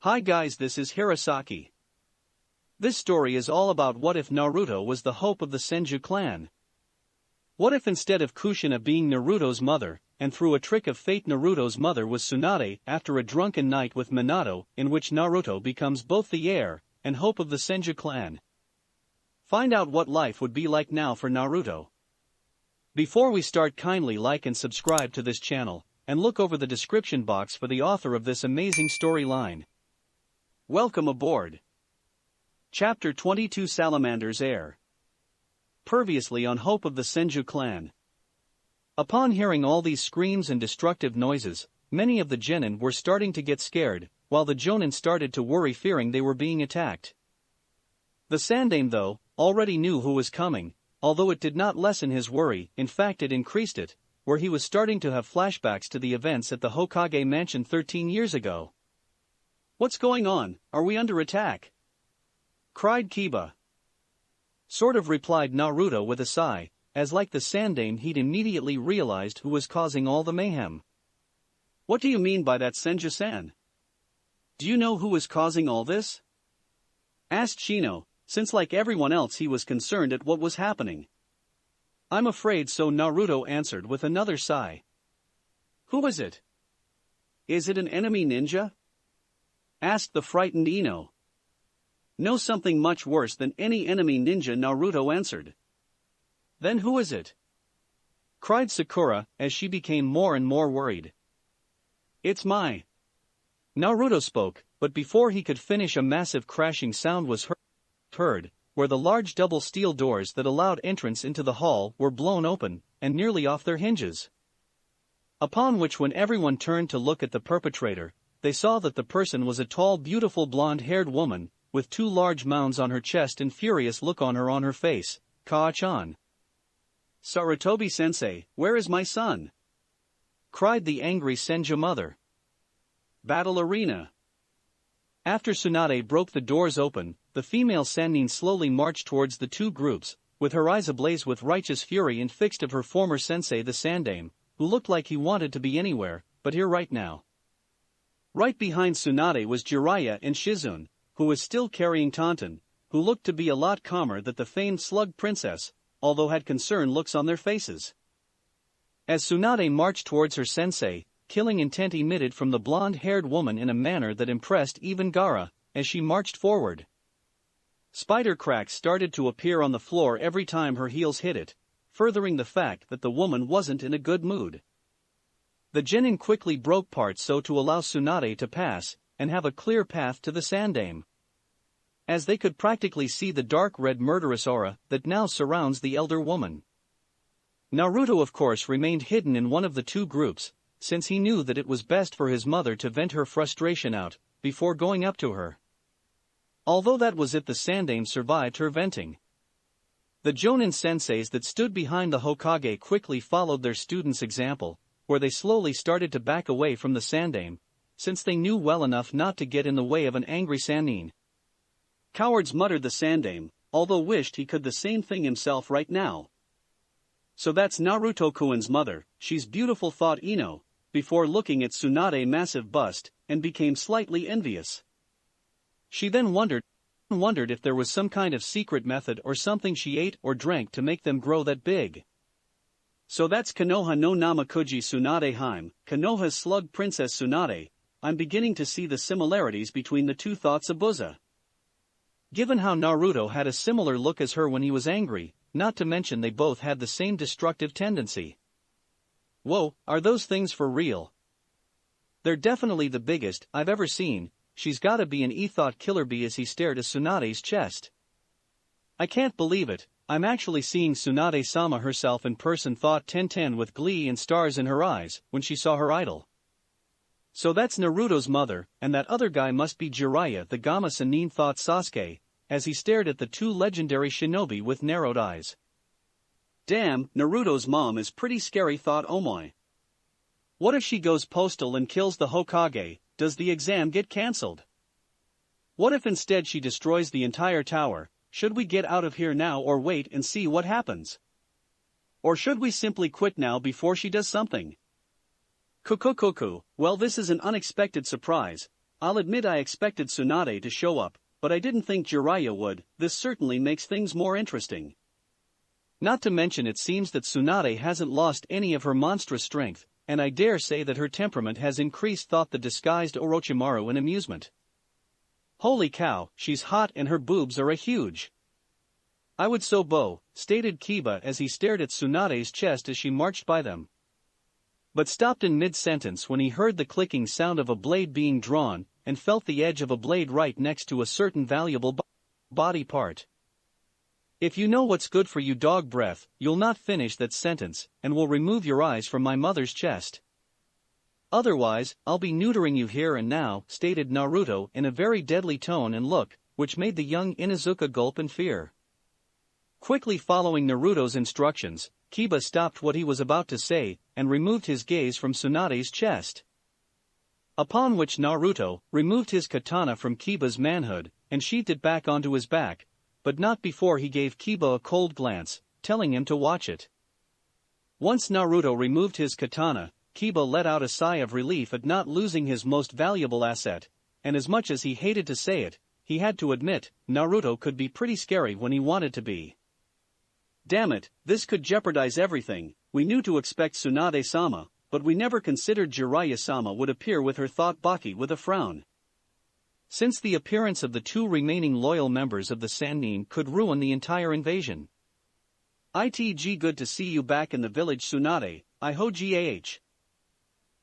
Hi guys, this is Hirosaki. This story is all about what if Naruto was the hope of the Senju clan. What if instead of Kushina being Naruto's mother, and through a trick of fate Naruto's mother was Tsunade after a drunken night with Minato in which Naruto becomes both the heir and hope of the Senju clan. Find out what life would be like now for Naruto. Before we start, kindly like and subscribe to this channel, and look over the description box for the author of this amazing storyline. Welcome aboard. Chapter 22, Salamander's Heir. Previously on Hope of the Senju clan. Upon hearing all these screams and destructive noises, many of the genin were starting to get scared, while the jonin started to worry, fearing they were being attacked. The Sandaime, though, already knew who was coming, although it did not lessen his worry, in fact it increased it, where he was starting to have flashbacks to the events at the Hokage mansion 13 years ago. "What's going on? Are we under attack?" cried Kiba. Sort of, replied Naruto with a sigh, as like the Sandaime he'd immediately realized who was causing all the mayhem. "What do you mean by that, Senju-san? Do you know who was causing all this?" asked Shino, since like everyone else he was concerned at what was happening. "I'm afraid so," Naruto answered with another sigh. "Who is it? Is it an enemy ninja?" asked the frightened Ino. "No, something much worse than any enemy ninja," Naruto answered. "Then who is it?" cried Sakura, as she became more and more worried. "It's my..." Naruto spoke, but before he could finish a massive crashing sound was heard, where the large double steel doors that allowed entrance into the hall were blown open, and nearly off their hinges. Upon which, when everyone turned to look at the perpetrator, they saw that the person was a tall, beautiful blonde-haired woman, with two large mounds on her chest and furious look on her face. "Kaa-chan. Sarutobi-sensei, where is my son?" cried the angry Senju mother. Battle arena. After Tsunade broke the doors open, the female Sannin slowly marched towards the two groups, with her eyes ablaze with righteous fury and fixed of her former sensei the Sandaime, who looked like he wanted to be anywhere but here right now. Right behind Tsunade was Jiraiya and Shizune, who was still carrying Tonton, who looked to be a lot calmer than the famed slug princess, although had concerned looks on their faces. As Tsunade marched towards her sensei, killing intent emitted from the blonde-haired woman in a manner that impressed even Gaara, as she marched forward. Spider cracks started to appear on the floor every time her heels hit it, furthering the fact that the woman wasn't in a good mood. The genin quickly broke parts so to allow Tsunade to pass, and have a clear path to the Sandaime, as they could practically see the dark red murderous aura that now surrounds the elder woman. Naruto of course remained hidden in one of the two groups, since he knew that it was best for his mother to vent her frustration out, before going up to her. Although that was if the Sandaime survived her venting. The Jonin senseis that stood behind the Hokage quickly followed their student's example, where they slowly started to back away from the Sandaime, since they knew well enough not to get in the way of an angry Sannin. "Cowards," muttered the Sandaime, although wished he could the same thing himself right now. "So that's Naruto-kun's mother, she's beautiful," thought Ino, before looking at Tsunade's massive bust, and became slightly envious. She then wondered if there was some kind of secret method or something she ate or drank to make them grow that big. "So that's Konoha no Namakuji Tsunade Hime, Konoha's slug princess Tsunade. I'm beginning to see the similarities between the two," thought Zabuza. Given how Naruto had a similar look as her when he was angry, not to mention they both had the same destructive tendency. "Whoa, are those things for real?" "They're definitely the biggest I've ever seen. She's gotta be an thought Killer Bee as he stared at Tsunade's chest. "I can't believe it, I'm actually seeing Tsunade-sama herself in person," thought Tenten with glee and stars in her eyes when she saw her idol. "So that's Naruto's mother, and that other guy must be Jiraiya the Gama Sannin," thought Sasuke, as he stared at the two legendary shinobi with narrowed eyes. "Damn, Naruto's mom is pretty scary," thought Omoi. "What if she goes postal and kills the Hokage? Does the exam get cancelled? What if instead she destroys the entire tower? Should we get out of here now or wait and see what happens? Or should we simply quit now before she does something?" Cuckoo. Well, this is an unexpected surprise. I'll admit I expected Tsunade to show up, but I didn't think Jiraiya would. This certainly makes things more interesting. Not to mention it seems that Tsunade hasn't lost any of her monstrous strength, and I dare say that her temperament has increased, thought the disguised Orochimaru in amusement. Holy cow, she's hot and her boobs are a huge. I would so bow, stated Kiba as he stared at Tsunade's chest as she marched by them. But stopped in mid-sentence when he heard the clicking sound of a blade being drawn, and felt the edge of a blade right next to a certain valuable body part. If you know what's good for you, dog breath, you'll not finish that sentence, and will remove your eyes from my mother's chest. Otherwise, I'll be neutering you here and now, stated Naruto in a very deadly tone and look, which made the young Inuzuka gulp in fear. Quickly following Naruto's instructions, Kiba stopped what he was about to say, and removed his gaze from Tsunade's chest. Upon which Naruto removed his katana from Kiba's manhood, and sheathed it back onto his back, but not before he gave Kiba a cold glance, telling him to watch it. Once Naruto removed his katana, Kiba let out a sigh of relief at not losing his most valuable asset, and as much as he hated to say it, he had to admit, Naruto could be pretty scary when he wanted to be. Damn it, this could jeopardize everything. We knew to expect Tsunade-sama, but we never considered Jiraiya-sama would appear with her, thought Baki with a frown. Since the appearance of the two remaining loyal members of the Sannin could ruin the entire invasion. Itg, good to see you back in the village, Tsunade, I ho gah.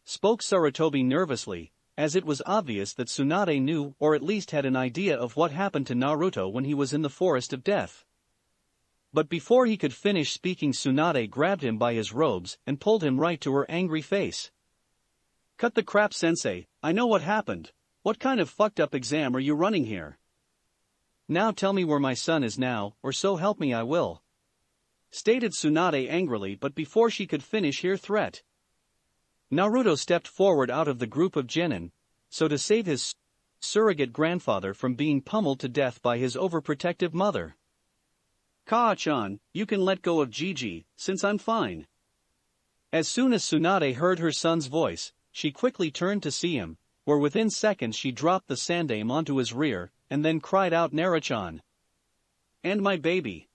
Spoke Sarutobi nervously, as it was obvious that Tsunade knew or at least had an idea of what happened to Naruto when he was in the Forest of Death. But before he could finish speaking, Tsunade grabbed him by his robes and pulled him right to her angry face. Cut the crap, sensei, I know what happened. What kind of fucked up exam are you running here? Now tell me where my son is now, or so help me I will. Stated Tsunade angrily, but before she could finish her threat, Naruto stepped forward out of the group of genin, so to save his surrogate grandfather from being pummeled to death by his overprotective mother. Kaa-chan, you can let go of Gigi, since I'm fine. As soon as Tsunade heard her son's voice, she quickly turned to see him, where within seconds she dropped the sandame onto his rear, and then cried out, Naruto-chan. And my baby.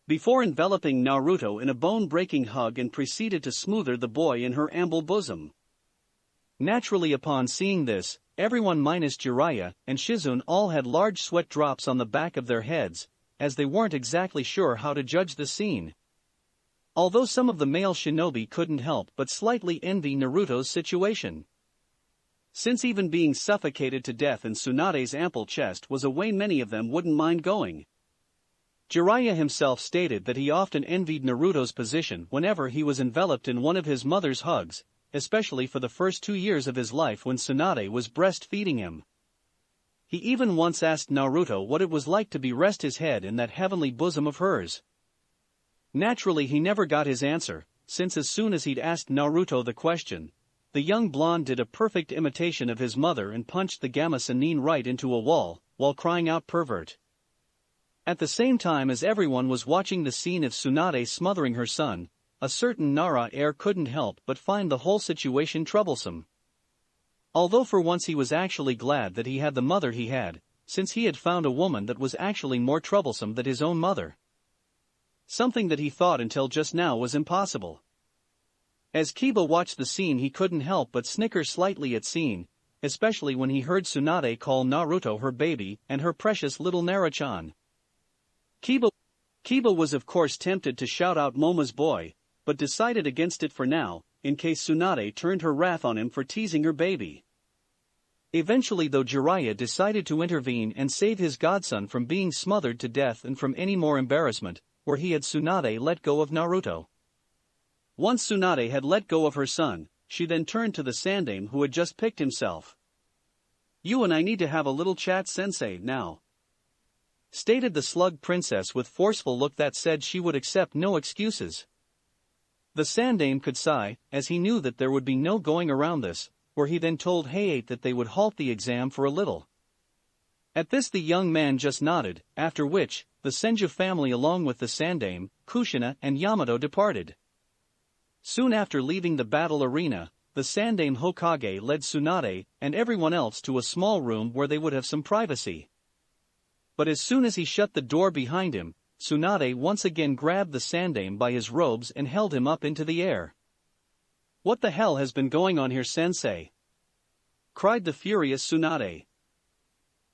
Before enveloping Naruto in a bone-breaking hug and proceeded to smother the boy in her ample bosom. Naturally, upon seeing this, everyone minus Jiraiya and Shizune all had large sweat drops on the back of their heads, as they weren't exactly sure how to judge the scene. Although some of the male shinobi couldn't help but slightly envy Naruto's situation. Since even being suffocated to death in Tsunade's ample chest was a way many of them wouldn't mind going. Jiraiya himself stated that he often envied Naruto's position whenever he was enveloped in one of his mother's hugs, especially for the first 2 years of his life when Tsunade was breastfeeding him. He even once asked Naruto what it was like to be rest his head in that heavenly bosom of hers. Naturally he never got his answer, since as soon as he'd asked Naruto the question, the young blonde did a perfect imitation of his mother and punched the Gamma Sennin right into a wall, while crying out pervert. At the same time as everyone was watching the scene of Tsunade smothering her son, a certain Nara heir couldn't help but find the whole situation troublesome. Although for once he was actually glad that he had the mother he had, since he had found a woman that was actually more troublesome than his own mother. Something that he thought until just now was impossible. As Kiba watched the scene, he couldn't help but snicker slightly at scene, especially when he heard Tsunade call Naruto her baby and her precious little Naruto-chan. Kiba was of course tempted to shout out Momo's boy, but decided against it for now, in case Tsunade turned her wrath on him for teasing her baby. Eventually though, Jiraiya decided to intervene and save his godson from being smothered to death and from any more embarrassment, where he had Tsunade let go of Naruto. Once Tsunade had let go of her son, she then turned to the sandame who had just picked himself. You and I need to have a little chat, sensei, now. Stated the slug princess with forceful look that said she would accept no excuses. The sandame could sigh, as he knew that there would be no going around this, where he then told Hayate that they would halt the exam for a little. At this the young man just nodded, after which, the Senju family along with the sandame, Kushina and Yamato departed. Soon after leaving the battle arena, the Sandaime Hokage led Tsunade and everyone else to a small room where they would have some privacy. But as soon as he shut the door behind him, Tsunade once again grabbed the Sandaime by his robes and held him up into the air. "What the hell has been going on here, sensei?" cried the furious Tsunade.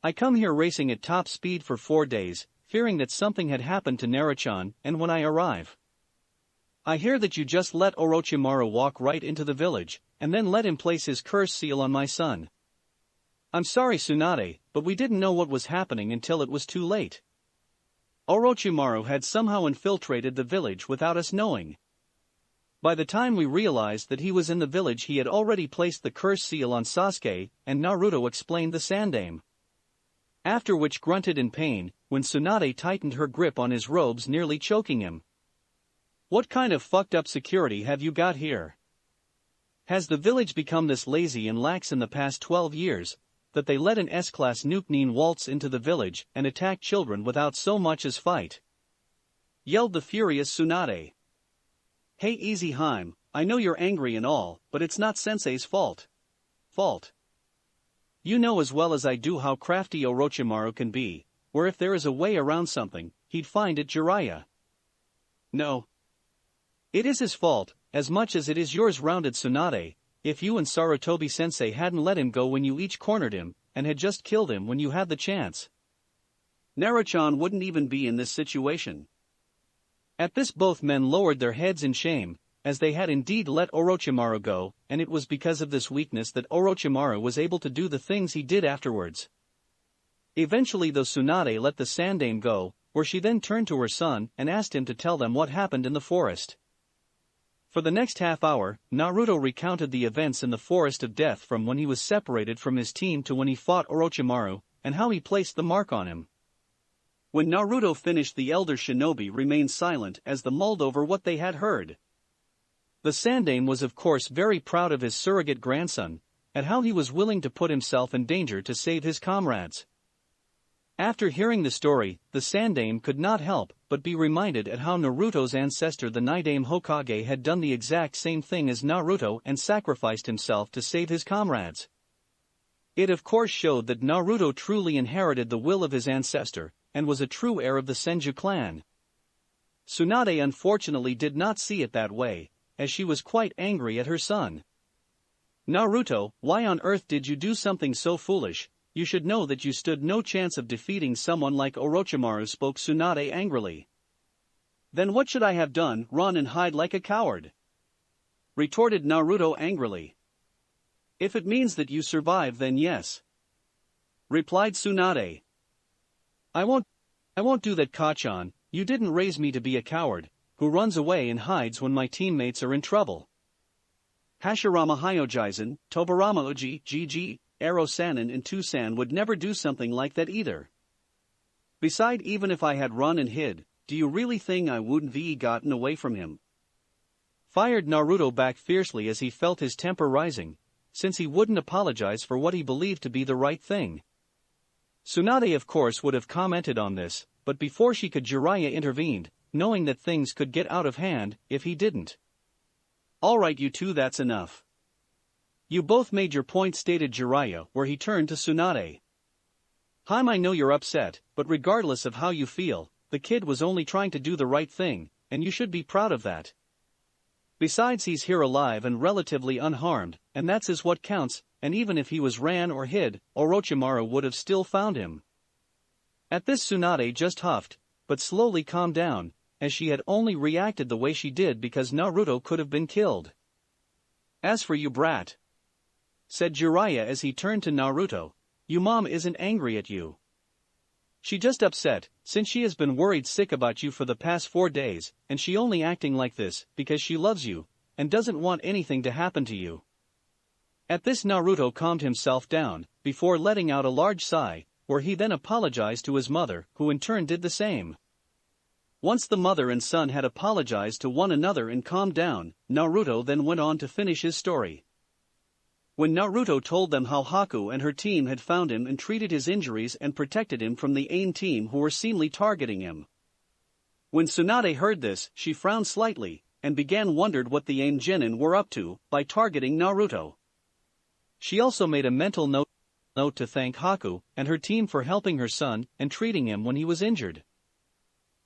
"I come here racing at top speed for 4 days, fearing that something had happened to Naruto, and when I arrive, I hear that you just let Orochimaru walk right into the village, and then let him place his curse seal on my son. I'm sorry, Tsunade, but we didn't know what was happening until it was too late. Orochimaru had somehow infiltrated the village without us knowing. By the time we realized that he was in the village, he had already placed the curse seal on Sasuke," and Naruto explained the Sandaime. After which grunted in pain, when Tsunade tightened her grip on his robes, nearly choking him. "What kind of fucked up security have you got here? Has the village become this lazy and lax in the past 12 years, that they let an S-class nuke waltz into the village and attack children without so much as fight?" yelled the furious Tsunade. "Hey, easy Haim, I know you're angry and all, but it's not Sensei's fault. You know as well as I do how crafty Orochimaru can be, where if there is a way around something, he'd find it, Jiraiya. No. It is his fault, as much as it is yours, rounded Tsunade. If you and Sarutobi-sensei hadn't let him go when you each cornered him, and had just killed him when you had the chance, Naruto wouldn't even be in this situation." At this both men lowered their heads in shame, as they had indeed let Orochimaru go, and it was because of this weakness that Orochimaru was able to do the things he did afterwards. Eventually though, Tsunade let the Sandaime go, where she then turned to her son and asked him to tell them what happened in the forest. For the next half hour, Naruto recounted the events in the Forest of Death, from when he was separated from his team to when he fought Orochimaru, and how he placed the mark on him. When Naruto finished, the elder shinobi remained silent as they mulled over what they had heard. The Sandaime was of course very proud of his surrogate grandson, at how he was willing to put himself in danger to save his comrades. After hearing the story, the Sandaime could not help but be reminded at how Naruto's ancestor, the Nidaime Hokage, had done the exact same thing as Naruto and sacrificed himself to save his comrades. It of course showed that Naruto truly inherited the will of his ancestor, and was a true heir of the Senju clan. Tsunade unfortunately did not see it that way, as she was quite angry at her son. "Naruto, why on earth did you do something so foolish? You should know that you stood no chance of defeating someone like Orochimaru," spoke Tsunade angrily. "Then what should I have done, run and hide like a coward?" retorted Naruto angrily. "If it means that you survive, then yes," replied Tsunade. I won't do that, Kachan. You didn't raise me to be a coward, who runs away and hides when my teammates are in trouble. Hashirama Hyojisen, Tobarama Uji, Gg, Aro Sanin and Tusan would never do something like that either. Beside, even if I had run and hid, do you really think I wouldn't have gotten away from him?" Fired Naruto back fiercely as he felt his temper rising, since he wouldn't apologize for what he believed to be the right thing. Tsunade of course would have commented on this, but before she could, Jiraiya intervened, knowing that things could get out of hand if he didn't. "Alright you two, that's enough. You both made your point," stated Jiraiya, where he turned to Tsunade. "Haim, I know you're upset, but regardless of how you feel, the kid was only trying to do the right thing, and you should be proud of that. Besides, he's here alive and relatively unharmed, and that's what counts, and even if he was ran or hid, Orochimaru would have still found him." At this Tsunade just huffed, but slowly calmed down, as she had only reacted the way she did because Naruto could have been killed. "As for you, brat," said Jiraiya as he turned to Naruto, "your mom isn't angry at you. She just upset, since she has been worried sick about you for the past 4 days, and she only acting like this because she loves you, and doesn't want anything to happen to you." At this Naruto calmed himself down, before letting out a large sigh, where he then apologized to his mother, who in turn did the same. Once the mother and son had apologized to one another and calmed down, Naruto then went on to finish his story. When Naruto told them how Haku and her team had found him and treated his injuries and protected him from the AIM team who were seemingly targeting him. When Tsunade heard this, she frowned slightly, and began wondered what the Aim Genin were up to by targeting Naruto. She also made a mental note to thank Haku and her team for helping her son and treating him when he was injured.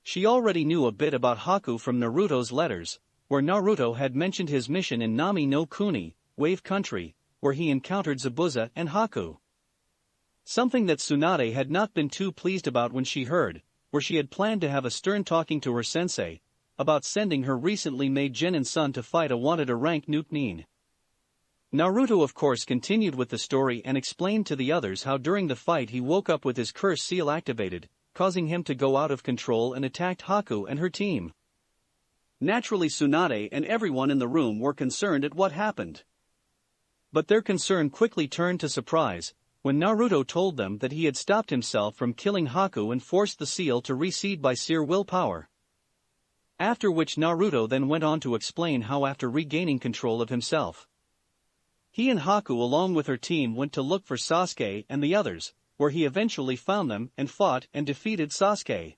She already knew a bit about Haku from Naruto's letters, where Naruto had mentioned his mission in Nami no Kuni, Wave Country, where he encountered Zabuza and Haku. Something that Tsunade had not been too pleased about when she heard, where she had planned to have a stern talking to her sensei, about sending her recently made Genin son to fight a wanted rank Nuke Nin. Naruto of course continued with the story and explained to the others how during the fight he woke up with his curse seal activated, causing him to go out of control and attacked Haku and her team. Naturally Tsunade and everyone in the room were concerned at what happened. But their concern quickly turned to surprise, when Naruto told them that he had stopped himself from killing Haku and forced the seal to reseed by sheer willpower. After which Naruto then went on to explain how after regaining control of himself, he and Haku along with her team went to look for Sasuke and the others, where he eventually found them and fought and defeated Sasuke.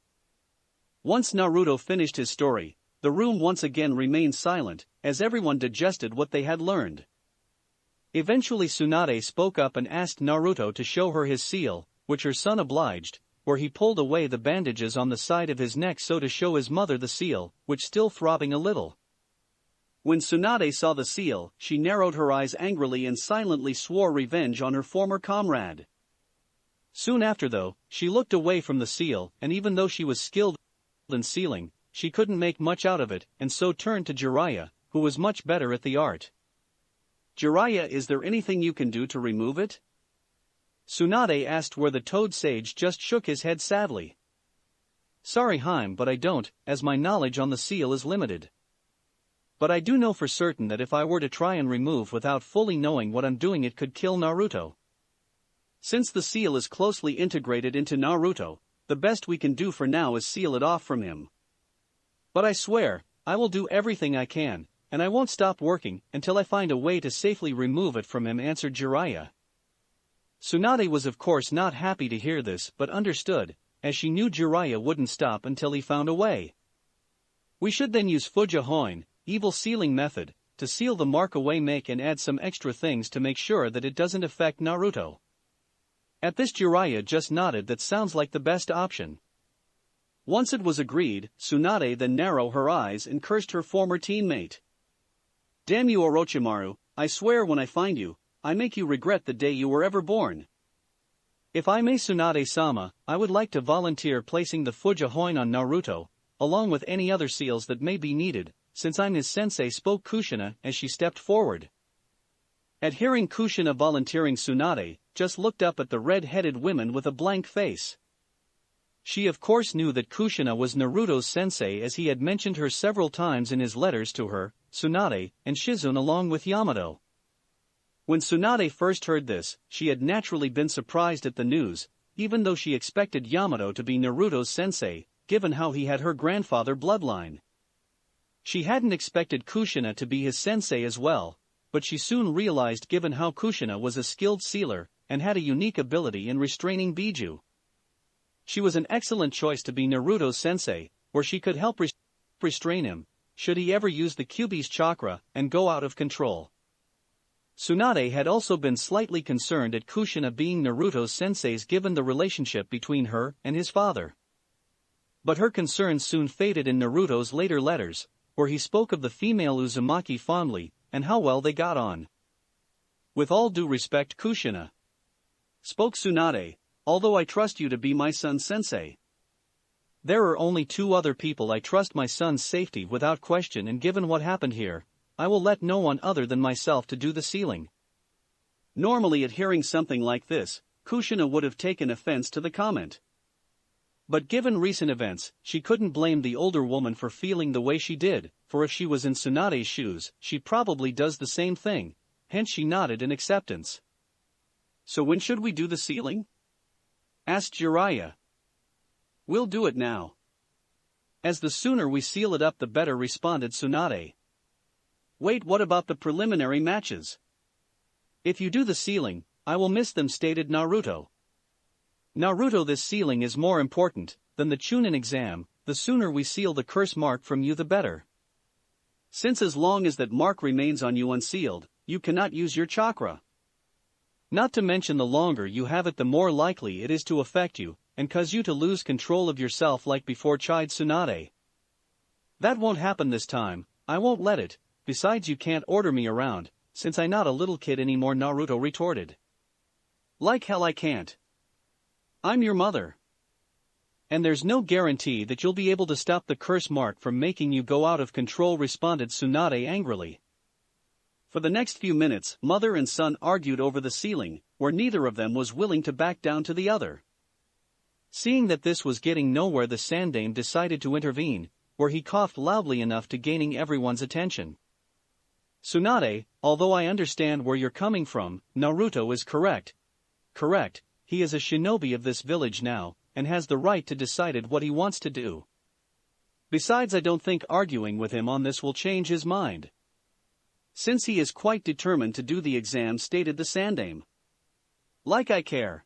Once Naruto finished his story, the room once again remained silent, as everyone digested what they had learned. Eventually Tsunade spoke up and asked Naruto to show her his seal, which her son obliged, where he pulled away the bandages on the side of his neck so to show his mother the seal, which still throbbing a little. When Tsunade saw the seal, she narrowed her eyes angrily and silently swore revenge on her former comrade. Soon after though, she looked away from the seal, and even though she was skilled in sealing, she couldn't make much out of it, and so turned to Jiraiya, who was much better at the art. "Jiraiya, is there anything you can do to remove it?" Tsunade asked, where the Toad Sage just shook his head sadly. "Sorry Haim, but I don't, as my knowledge on the seal is limited. But I do know for certain that if I were to try and remove without fully knowing what I'm doing it could kill Naruto. Since the seal is closely integrated into Naruto, the best we can do for now is seal it off from him. But I swear, I will do everything I can, and I won't stop working until I find a way to safely remove it from him," answered Jiraiya. Tsunade was of course not happy to hear this but understood, as she knew Jiraiya wouldn't stop until he found a way. "We should then use Fujihoin, evil sealing method, to seal the mark away, make and add some extra things to make sure that it doesn't affect Naruto." At this Jiraiya just nodded. That sounds like the best option. Once it was agreed, Tsunade then narrowed her eyes and cursed her former teammate. "Damn you Orochimaru, I swear when I find you, I make you regret the day you were ever born." "If I may Tsunade-sama, I would like to volunteer placing the Fujihoin on Naruto, along with any other seals that may be needed, since I'm his sensei," spoke Kushina as she stepped forward. At hearing Kushina volunteering, Tsunade just looked up at the red-headed women with a blank face. She of course knew that Kushina was Naruto's sensei, as he had mentioned her several times in his letters to her, Tsunade, and Shizune along with Yamato. When Tsunade first heard this, she had naturally been surprised at the news, even though she expected Yamato to be Naruto's sensei, given how he had her grandfather bloodline. She hadn't expected Kushina to be his sensei as well, but she soon realized given how Kushina was a skilled sealer, and had a unique ability in restraining Biju. She was an excellent choice to be Naruto's sensei, where she could help restrain him, should he ever use the Kyuubi's chakra and go out of control. Tsunade had also been slightly concerned at Kushina being Naruto's sensei given the relationship between her and his father. But her concerns soon faded in Naruto's later letters, where he spoke of the female Uzumaki fondly, and how well they got on. "With all due respect Kushina," spoke Tsunade, "although I trust you to be my son's sensei, there are only two other people I trust my son's safety without question, and given what happened here, I will let no one other than myself to do the sealing." Normally at hearing something like this, Kushina would have taken offense to the comment. But given recent events, she couldn't blame the older woman for feeling the way she did, for if she was in Tsunade's shoes, she probably does the same thing, hence she nodded in acceptance. "So when should we do the sealing?" asked Jiraiya. "We'll do it now. As the sooner we seal it up the better," responded Tsunade. "Wait, what about the preliminary matches?" "If you do the sealing, I will miss them," stated Naruto. "Naruto, this sealing is more important than the Chunin exam. The sooner we seal the curse mark from you the better." since as long as that mark remains on you unsealed, you cannot use your chakra. Not to mention the longer you have it the more likely it is to affect you, and cause you to lose control of yourself like before, chid Tsunade. That won't happen this time, I won't let it, besides you can't order me around, since I'm not a little kid anymore, Naruto retorted. Like hell I can't. I'm your mother. And there's no guarantee that you'll be able to stop the curse mark from making you go out of control, responded Tsunade angrily. For the next few minutes, mother and son argued over the ceiling, where neither of them was willing to back down to the other. Seeing that this was getting nowhere, the Sandaime decided to intervene, where he coughed loudly enough to gaining everyone's attention. Tsunade, although I understand where you're coming from, Naruto is correct. Correct, he is a shinobi of this village now, and has the right to decide what he wants to do. Besides, I don't think arguing with him on this will change his mind, since he is quite determined to do the exam, stated the Sandaime. Like I care,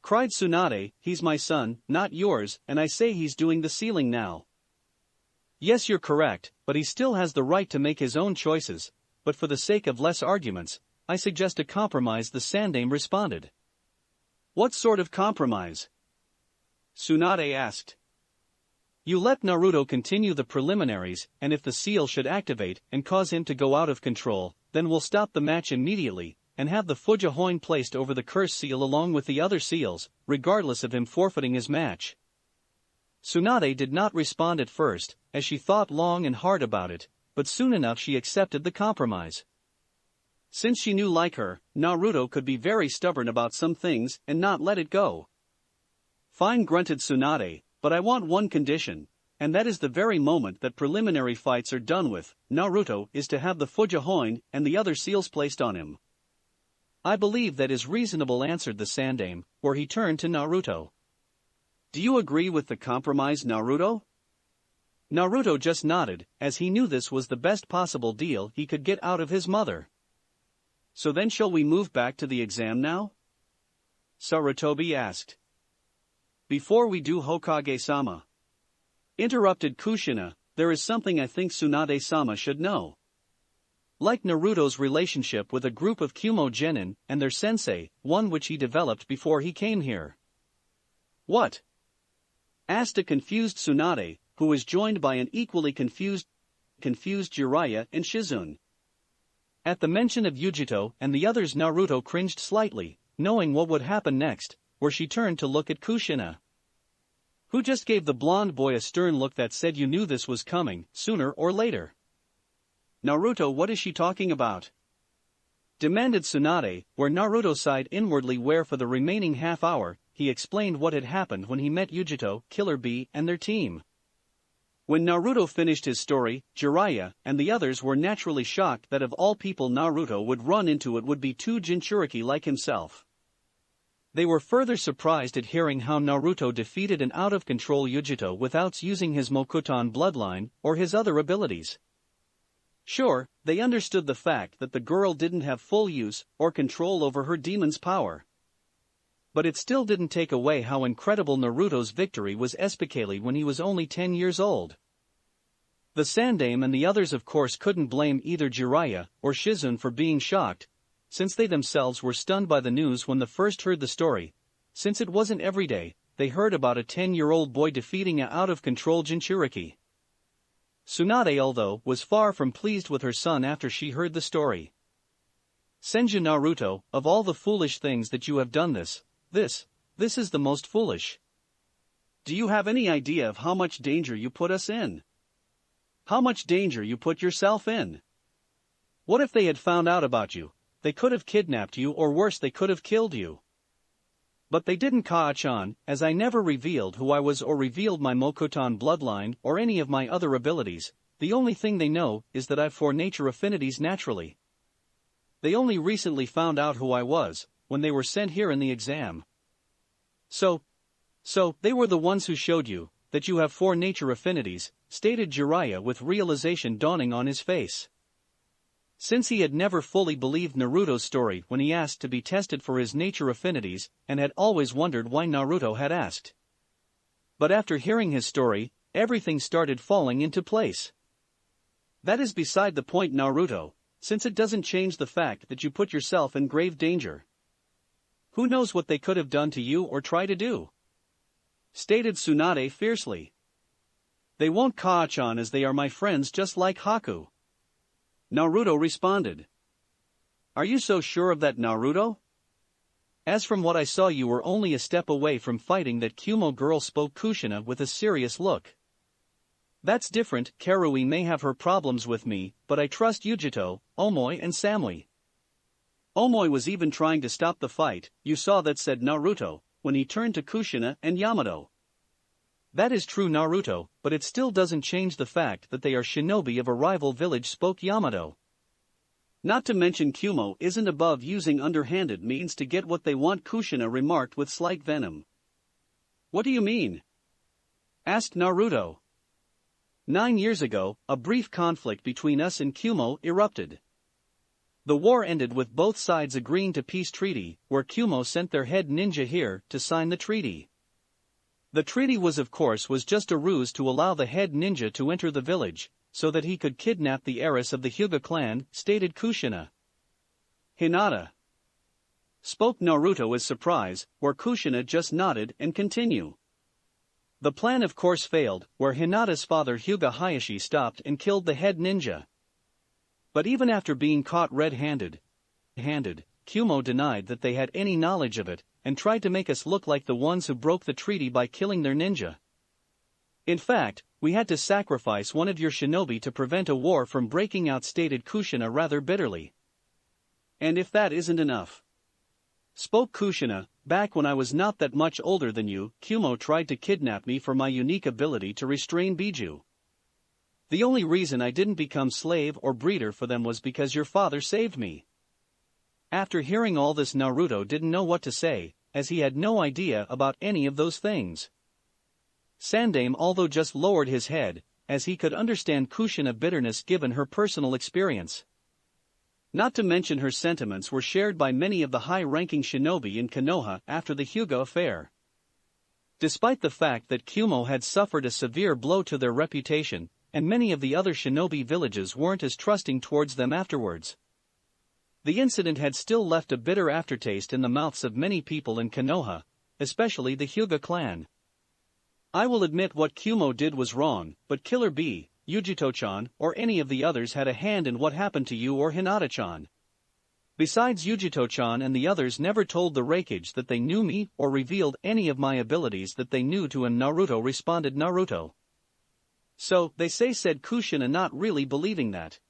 cried Tsunade, he's my son, not yours, and I say he's doing the ceiling now. Yes, you're correct, but he still has the right to make his own choices, but for the sake of less arguments, I suggest a compromise, the Sandaime responded. What sort of compromise? Tsunade asked. You let Naruto continue the preliminaries, and if the seal should activate and cause him to go out of control, then we'll stop the match immediately, and have the Fujihoin placed over the curse seal along with the other seals, regardless of him forfeiting his match. Tsunade did not respond at first, as she thought long and hard about it, but soon enough she accepted the compromise. Since she knew, like her, Naruto could be very stubborn about some things and not let it go. Fine, grunted Tsunade, but I want one condition, and that is the very moment that preliminary fights are done with, Naruto is to have the Fujihoin and the other seals placed on him. I believe that is reasonable, answered the Sandaime, where he turned to Naruto. Do you agree with the compromise, Naruto? Naruto just nodded, as he knew this was the best possible deal he could get out of his mother. So then shall we move back to the exam now? Sarutobi asked. Before we do, Hokage-sama, interrupted Kushina, there is something I think Tsunade-sama should know. Like Naruto's relationship with a group of Kumo genin and their sensei, one which he developed before he came here. What? Asked a confused Tsunade, who was joined by an equally confused Jiraiya and Shizune. At the mention of Yujito and the others, Naruto cringed slightly, knowing what would happen next, where she turned to look at Kushina, who just gave the blonde boy a stern look that said you knew this was coming, sooner or later. Naruto, what is she talking about? Demanded Tsunade, where Naruto sighed inwardly, where for the remaining half hour, he explained what had happened when he met Yujito, Killer Bee, and their team. When Naruto finished his story, Jiraiya and the others were naturally shocked that of all people Naruto would run into it would be two Jinchuriki like himself. They were further surprised at hearing how Naruto defeated an out-of-control Yujito without using his Mokuton bloodline or his other abilities. Sure, they understood the fact that the girl didn't have full use or control over her demon's power, but it still didn't take away how incredible Naruto's victory was, especially when he was only 10 years old. The Sandaime and the others of course couldn't blame either Jiraiya or Shizune for being shocked, since they themselves were stunned by the news when they first heard the story, since it wasn't every day they heard about a 10-year-old boy defeating a out-of-control Jinchuriki. Tsunade, although, was far from pleased with her son after she heard the story. Senju, Naruto, of all the foolish things that you have done, this is the most foolish. Do you have any idea of how much danger you put us in? How much danger you put yourself in? What if they had found out about you? They could have kidnapped you, or worse, they could have killed you. But they didn't, Kaa-chan, as I never revealed who I was or revealed my Mokuton bloodline or any of my other abilities. The only thing they know is that I've 4 nature affinities naturally. They only recently found out who I was, when they were sent here in the exam. So they were the ones who showed you that you have 4 nature affinities, stated Jiraiya with realization dawning on his face. Since he had never fully believed Naruto's story when he asked to be tested for his nature affinities, and had always wondered why Naruto had asked. But after hearing his story, everything started falling into place. That is beside the point, Naruto, since it doesn't change the fact that you put yourself in grave danger. Who knows what they could have done to you or try to do? Stated Tsunade fiercely. They won't catch on, as they are my friends just like Haku. Naruto responded. Are you so sure of that, Naruto? As from what I saw, you were only a step away from fighting that Kumo girl, spoke Kushina with a serious look. That's different. Karui may have her problems with me, but I trust Yujito, Omoi and Samui. Omoi was even trying to stop the fight, you saw that, said Naruto, when he turned to Kushina and Yamato. That is true, Naruto, but it still doesn't change the fact that they are shinobi of a rival village, spoke Yamato. Not to mention Kumo isn't above using underhanded means to get what they want, Kushina remarked with slight venom. What do you mean? Asked Naruto. 9 years ago, a brief conflict between us and Kumo erupted. The war ended with both sides agreeing to peace treaty, where Kumo sent their head ninja here to sign the treaty. The treaty was just a ruse to allow the head ninja to enter the village, so that he could kidnap the heiress of the Hyuga clan, stated Kushina. Hinata. Spoke Naruto with surprise, where Kushina just nodded and continued. The plan of course failed, where Hinata's father Hyuga Hayashi stopped and killed the head ninja. But even after being caught red-handed, Kumo denied that they had any knowledge of it, and tried to make us look like the ones who broke the treaty by killing their ninja. In fact, we had to sacrifice one of your shinobi to prevent a war from breaking out, stated Kushina rather bitterly. And if that isn't enough, spoke Kushina, back when I was not that much older than you, Kumo tried to kidnap me for my unique ability to restrain Biju. The only reason I didn't become slave or breeder for them was because your father saved me. After hearing all this, Naruto didn't know what to say, as he had no idea about any of those things. Sandaime although just lowered his head, as he could understand Kushina's bitterness given her personal experience. Not to mention her sentiments were shared by many of the high-ranking shinobi in Konoha after the Hyuga affair. Despite the fact that Kumo had suffered a severe blow to their reputation, and many of the other shinobi villages weren't as trusting towards them afterwards. The incident had still left a bitter aftertaste in the mouths of many people in Konoha, especially the Hyuga clan. I will admit what Kumo did was wrong, but Killer Bee, Yujito-chan, or any of the others had a hand in what happened to you or Hinata-chan. Besides, Yujito-chan and the others never told the Raikage that they knew me or revealed any of my abilities that they knew to him, Naruto responded. Naruto. So, they say, said Kushina, not really believing that.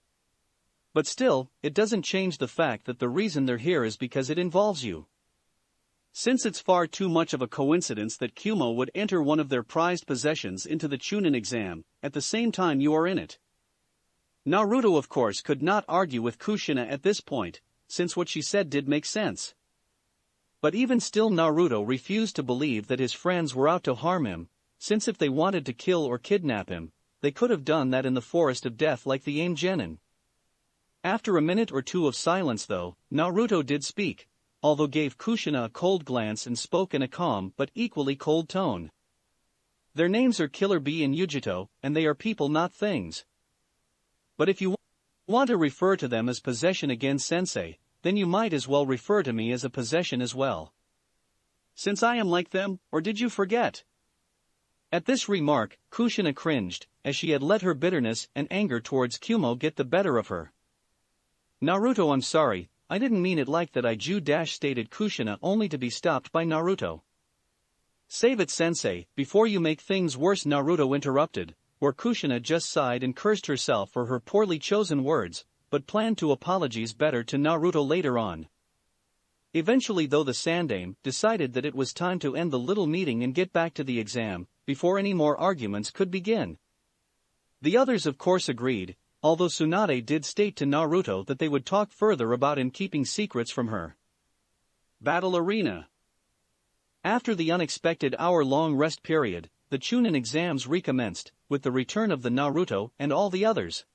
But still, it doesn't change the fact that the reason they're here is because it involves you. Since it's far too much of a coincidence that Kumo would enter one of their prized possessions into the Chunin exam, at the same time you are in it. Naruto of course could not argue with Kushina at this point, since what she said did make sense. But even still, Naruto refused to believe that his friends were out to harm him, since if they wanted to kill or kidnap him, they could have done that in the forest of death like the Aim Genin. After a minute or two of silence though, Naruto did speak, although gave Kushina a cold glance and spoke in a calm but equally cold tone. Their names are Killer Bee and Yujito, and they are people, not things. But if you want to refer to them as possession again, sensei, then you might as well refer to me as a possession as well. Since I am like them, or did you forget? At this remark, Kushina cringed, as she had let her bitterness and anger towards Kumo get the better of her. Naruto, I'm sorry, I didn't mean it like that, stated Kushina, only to be stopped by Naruto. Save it, sensei, before you make things worse, Naruto interrupted, where Kushina just sighed and cursed herself for her poorly chosen words, but planned to apologize better to Naruto later on. Eventually though, the Sandaime decided that it was time to end the little meeting and get back to the exam, before any more arguments could begin. The others of course agreed, although Tsunade did state to Naruto that they would talk further about him keeping secrets from her. Battle Arena. After the unexpected hour-long rest period, the Chunin exams recommenced, with the return of the Naruto and all the others.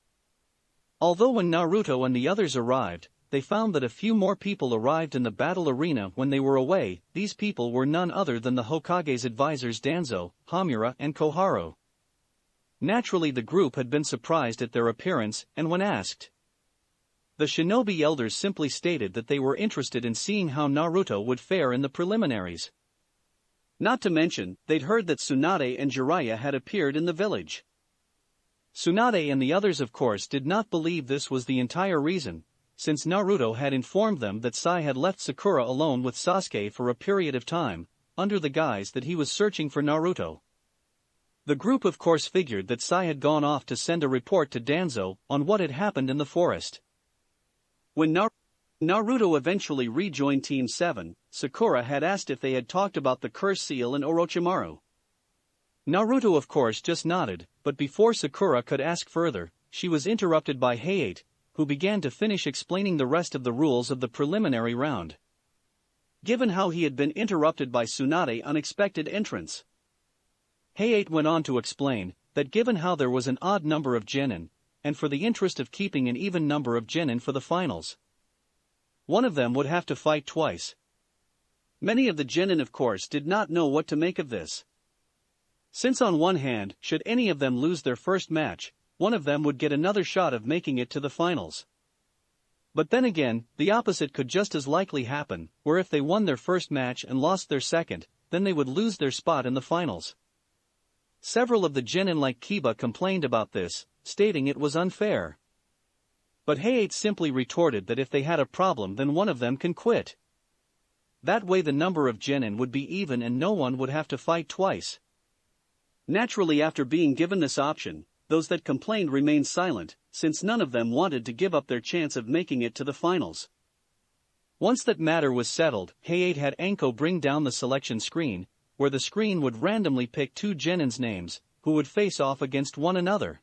Although when Naruto and the others arrived, they found that a few more people arrived in the battle arena when they were away. These people were none other than the Hokage's advisors Danzo, Hamura and Koharu. Naturally the group had been surprised at their appearance, and when asked, the shinobi elders simply stated that they were interested in seeing how Naruto would fare in the preliminaries. Not to mention, they'd heard that Tsunade and Jiraiya had appeared in the village. Tsunade and the others of course did not believe this was the entire reason, since Naruto had informed them that Sai had left Sakura alone with Sasuke for a period of time, under the guise that he was searching for Naruto. The group of course figured that Sai had gone off to send a report to Danzo on what had happened in the forest. When Naruto eventually rejoined Team 7, Sakura had asked if they had talked about the curse seal and Orochimaru. Naruto of course just nodded, but before Sakura could ask further, she was interrupted by Hayate, who began to finish explaining the rest of the rules of the preliminary round. Given how he had been interrupted by Tsunade's unexpected entrance, Hayate went on to explain that given how there was an odd number of genin, and for the interest of keeping an even number of genin for the finals, one of them would have to fight twice. Many of the genin of course did not know what to make of this. Since on one hand, should any of them lose their first match, one of them would get another shot of making it to the finals. But then again, the opposite could just as likely happen, where if they won their first match and lost their second, then they would lose their spot in the finals. Several of the genin like Kiba complained about this, stating it was unfair. But Hayate simply retorted that if they had a problem then one of them can quit. That way the number of genin would be even and no one would have to fight twice. Naturally after being given this option, those that complained remained silent, since none of them wanted to give up their chance of making it to the finals. Once that matter was settled, Hayate had Anko bring down the selection screen, where the screen would randomly pick two genin's names, who would face off against one another.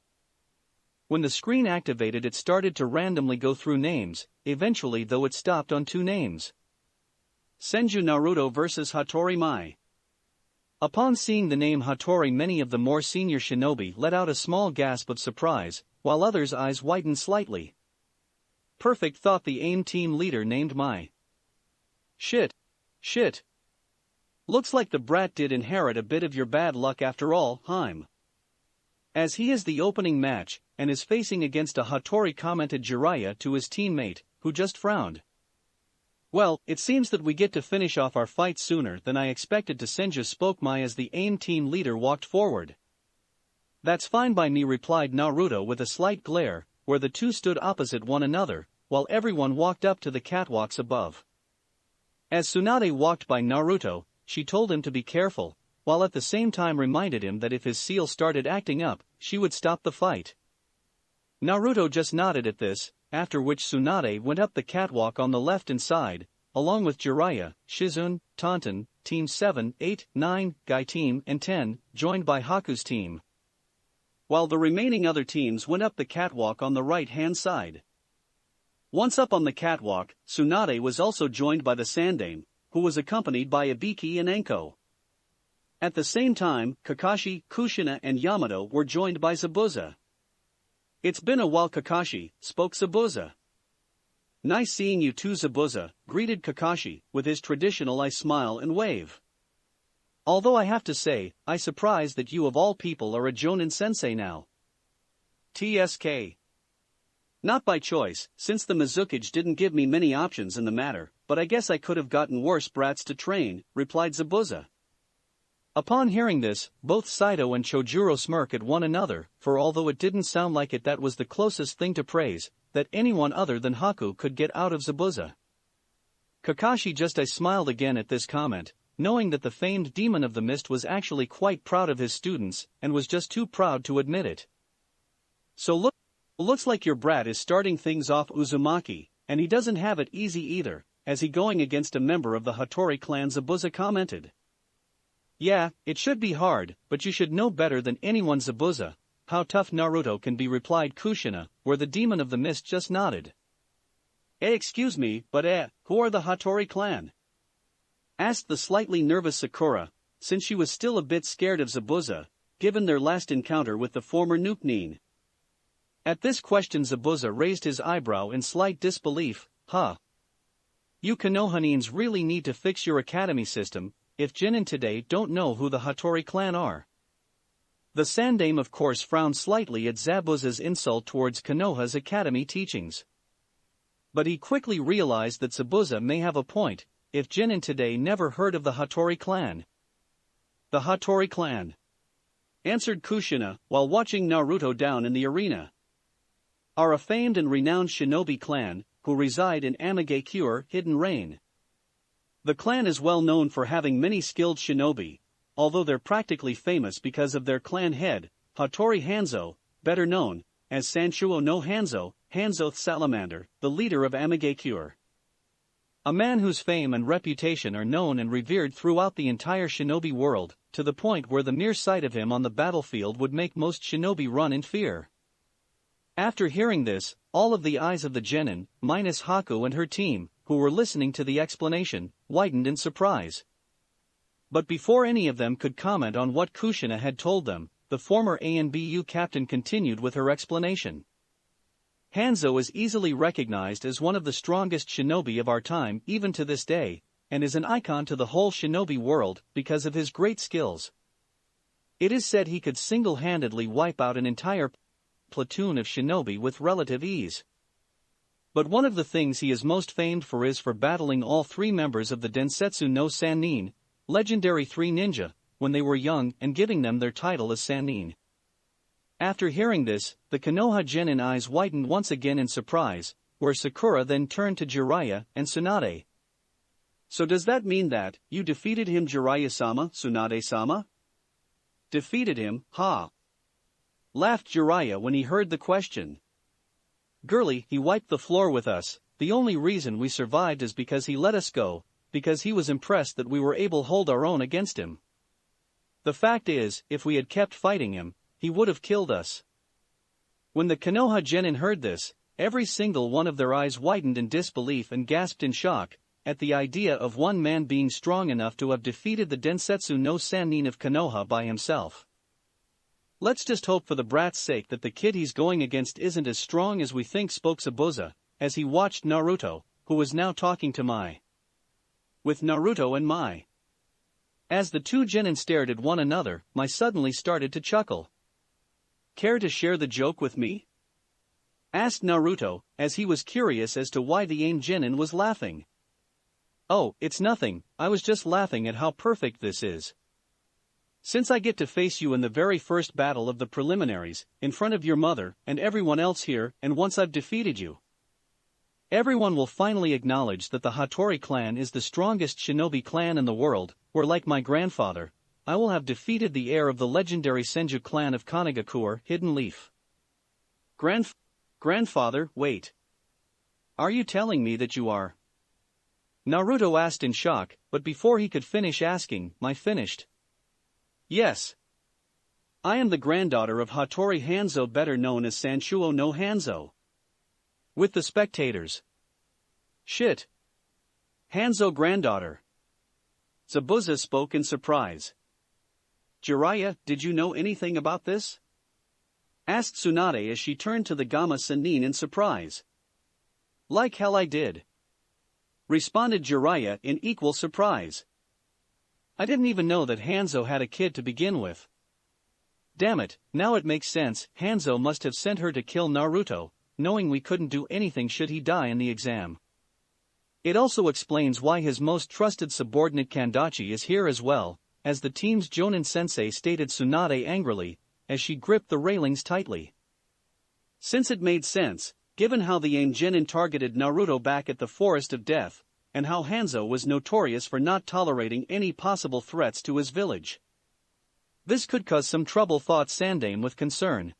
When the screen activated it started to randomly go through names, eventually though it stopped on two names. Senju Naruto vs Hattori Mai. Upon seeing the name Hattori many of the more senior shinobi let out a small gasp of surprise, while others' eyes widened slightly. Perfect, thought the AIM team leader named Mai. Shit. Looks like the brat did inherit a bit of your bad luck after all, Haim. As he is the opening match, and is facing against a Hattori, commented Jiraiya to his teammate, who just frowned. Well, it seems that we get to finish off our fight sooner than I expected to. Senju spoke Mai as the AIM team leader walked forward. That's fine by me, replied Naruto with a slight glare, where the two stood opposite one another, while everyone walked up to the catwalks above. As Tsunade walked by Naruto, she told him to be careful, while at the same time reminded him that if his seal started acting up, she would stop the fight. Naruto just nodded at this, after which Tsunade went up the catwalk on the left-hand side, along with Jiraiya, Shizune, Taunton, Team 7, 8, 9, Guy Team and 10, joined by Haku's team. While the remaining other teams went up the catwalk on the right-hand side. Once up on the catwalk, Tsunade was also joined by the Sandame, who was accompanied by Ibiki and Anko. At the same time, Kakashi, Kushina and Yamato were joined by Zabuza. It's been a while, Kakashi, spoke Zabuza. Nice seeing you too, Zabuza, greeted Kakashi, with his traditional eye smile and wave. Although I have to say, I'm surprised that you of all people are a Jonin sensei now. TSK. Not by choice, since the Mizukage didn't give me many options in the matter, but I guess I could have gotten worse brats to train, replied Zabuza. Upon hearing this, both Saito and Chojuro smirked at one another, for although it didn't sound like it, that was the closest thing to praise that anyone other than Haku could get out of Zabuza. Kakashi just smiled again at this comment, knowing that the famed demon of the mist was actually quite proud of his students, and was just too proud to admit it. So looks like your brat is starting things off, Uzumaki, and he doesn't have it easy either, as he going against a member of the Hattori clan, Zabuza commented. Yeah, it should be hard, but you should know better than anyone, Zabuza, how tough Naruto can be, replied Kushina, where the demon of the mist just nodded. Excuse me, but who are the Hattori clan? Asked the slightly nervous Sakura, since she was still a bit scared of Zabuza, given their last encounter with the former Nukenin. At this question Zabuza raised his eyebrow in slight disbelief. You Konohanins really need to fix your academy system, if Genin today don't know who the Hattori clan are. The Sandaime of course frowned slightly at Zabuza's insult towards Konoha's academy teachings. But he quickly realized that Zabuza may have a point, if Genin today never heard of the Hattori clan. The Hattori clan, answered Kushina, while watching Naruto down in the arena, are a famed and renowned shinobi clan, who reside in Amigakure Hidden Rain. The clan is well known for having many skilled shinobi, although they're practically famous because of their clan head, Hattori Hanzo, better known as Sanchuo no Hanzo, Hanzo the Salamander, the leader of Amigakure. A man whose fame and reputation are known and revered throughout the entire shinobi world, to the point where the mere sight of him on the battlefield would make most shinobi run in fear. After hearing this, all of the eyes of the genin, minus Haku and her team, who were listening to the explanation, widened in surprise. But before any of them could comment on what Kushina had told them, the former ANBU captain continued with her explanation. Hanzo is easily recognized as one of the strongest shinobi of our time even to this day, and is an icon to the whole shinobi world because of his great skills. It is said he could single-handedly wipe out an entire platoon of shinobi with relative ease. But one of the things he is most famed for is for battling all three members of the Densetsu no Sannin, legendary three ninja, when they were young and giving them their title as Sannin. After hearing this, the Konoha genin eyes widened once again in surprise, where Sakura then turned to Jiraiya and Tsunade. So does that mean that you defeated him, Jiraiya-sama, Tsunade-sama? Defeated him, ha! Laughed Jiraiya when he heard the question. Girly, he wiped the floor with us. The only reason we survived is because he let us go, because he was impressed that we were able to hold our own against him. The fact is, if we had kept fighting him, he would have killed us. When the Konoha genin heard this, every single one of their eyes widened in disbelief and gasped in shock, at the idea of one man being strong enough to have defeated the Densetsu no Sannin of Konoha by himself. Let's just hope for the brat's sake that the kid he's going against isn't as strong as we think, spoke Zabuza, as he watched Naruto, who was now talking to Mai. With Naruto and Mai. As the two genin stared at one another, Mai suddenly started to chuckle. Care to share the joke with me? Asked Naruto, as he was curious as to why the AIM genin was laughing. Oh, it's nothing, I was just laughing at how perfect this is. Since I get to face you in the very first battle of the preliminaries, in front of your mother and everyone else here, and once I've defeated you, everyone will finally acknowledge that the Hattori clan is the strongest shinobi clan in the world, where like my grandfather, I will have defeated the heir of the legendary Senju clan of Kanagakure, Hidden Leaf. Grandfather, wait. Are you telling me that you are? Naruto asked in shock, but before he could finish asking, Mai finished. Yes. I am the granddaughter of Hattori Hanzo, better known as Sanchuo no Hanzo. With the spectators. Shit. Hanzo granddaughter. Zabuza spoke in surprise. Jiraiya, did you know anything about this? Asked Tsunade as she turned to the Gamma Sannin in surprise. Like hell I did. Responded Jiraiya in equal surprise. I didn't even know that Hanzo had a kid to begin with. Damn it, now it makes sense, Hanzo must have sent her to kill Naruto, knowing we couldn't do anything should he die in the exam. It also explains why his most trusted subordinate Kandachi is here as well, as the team's Jonin-sensei, stated Tsunade angrily, as she gripped the railings tightly. Since it made sense, given how the AIM genin targeted Naruto back at the Forest of Death, and how Hanzo was notorious for not tolerating any possible threats to his village. This could cause some trouble, thought Sandaime with concern.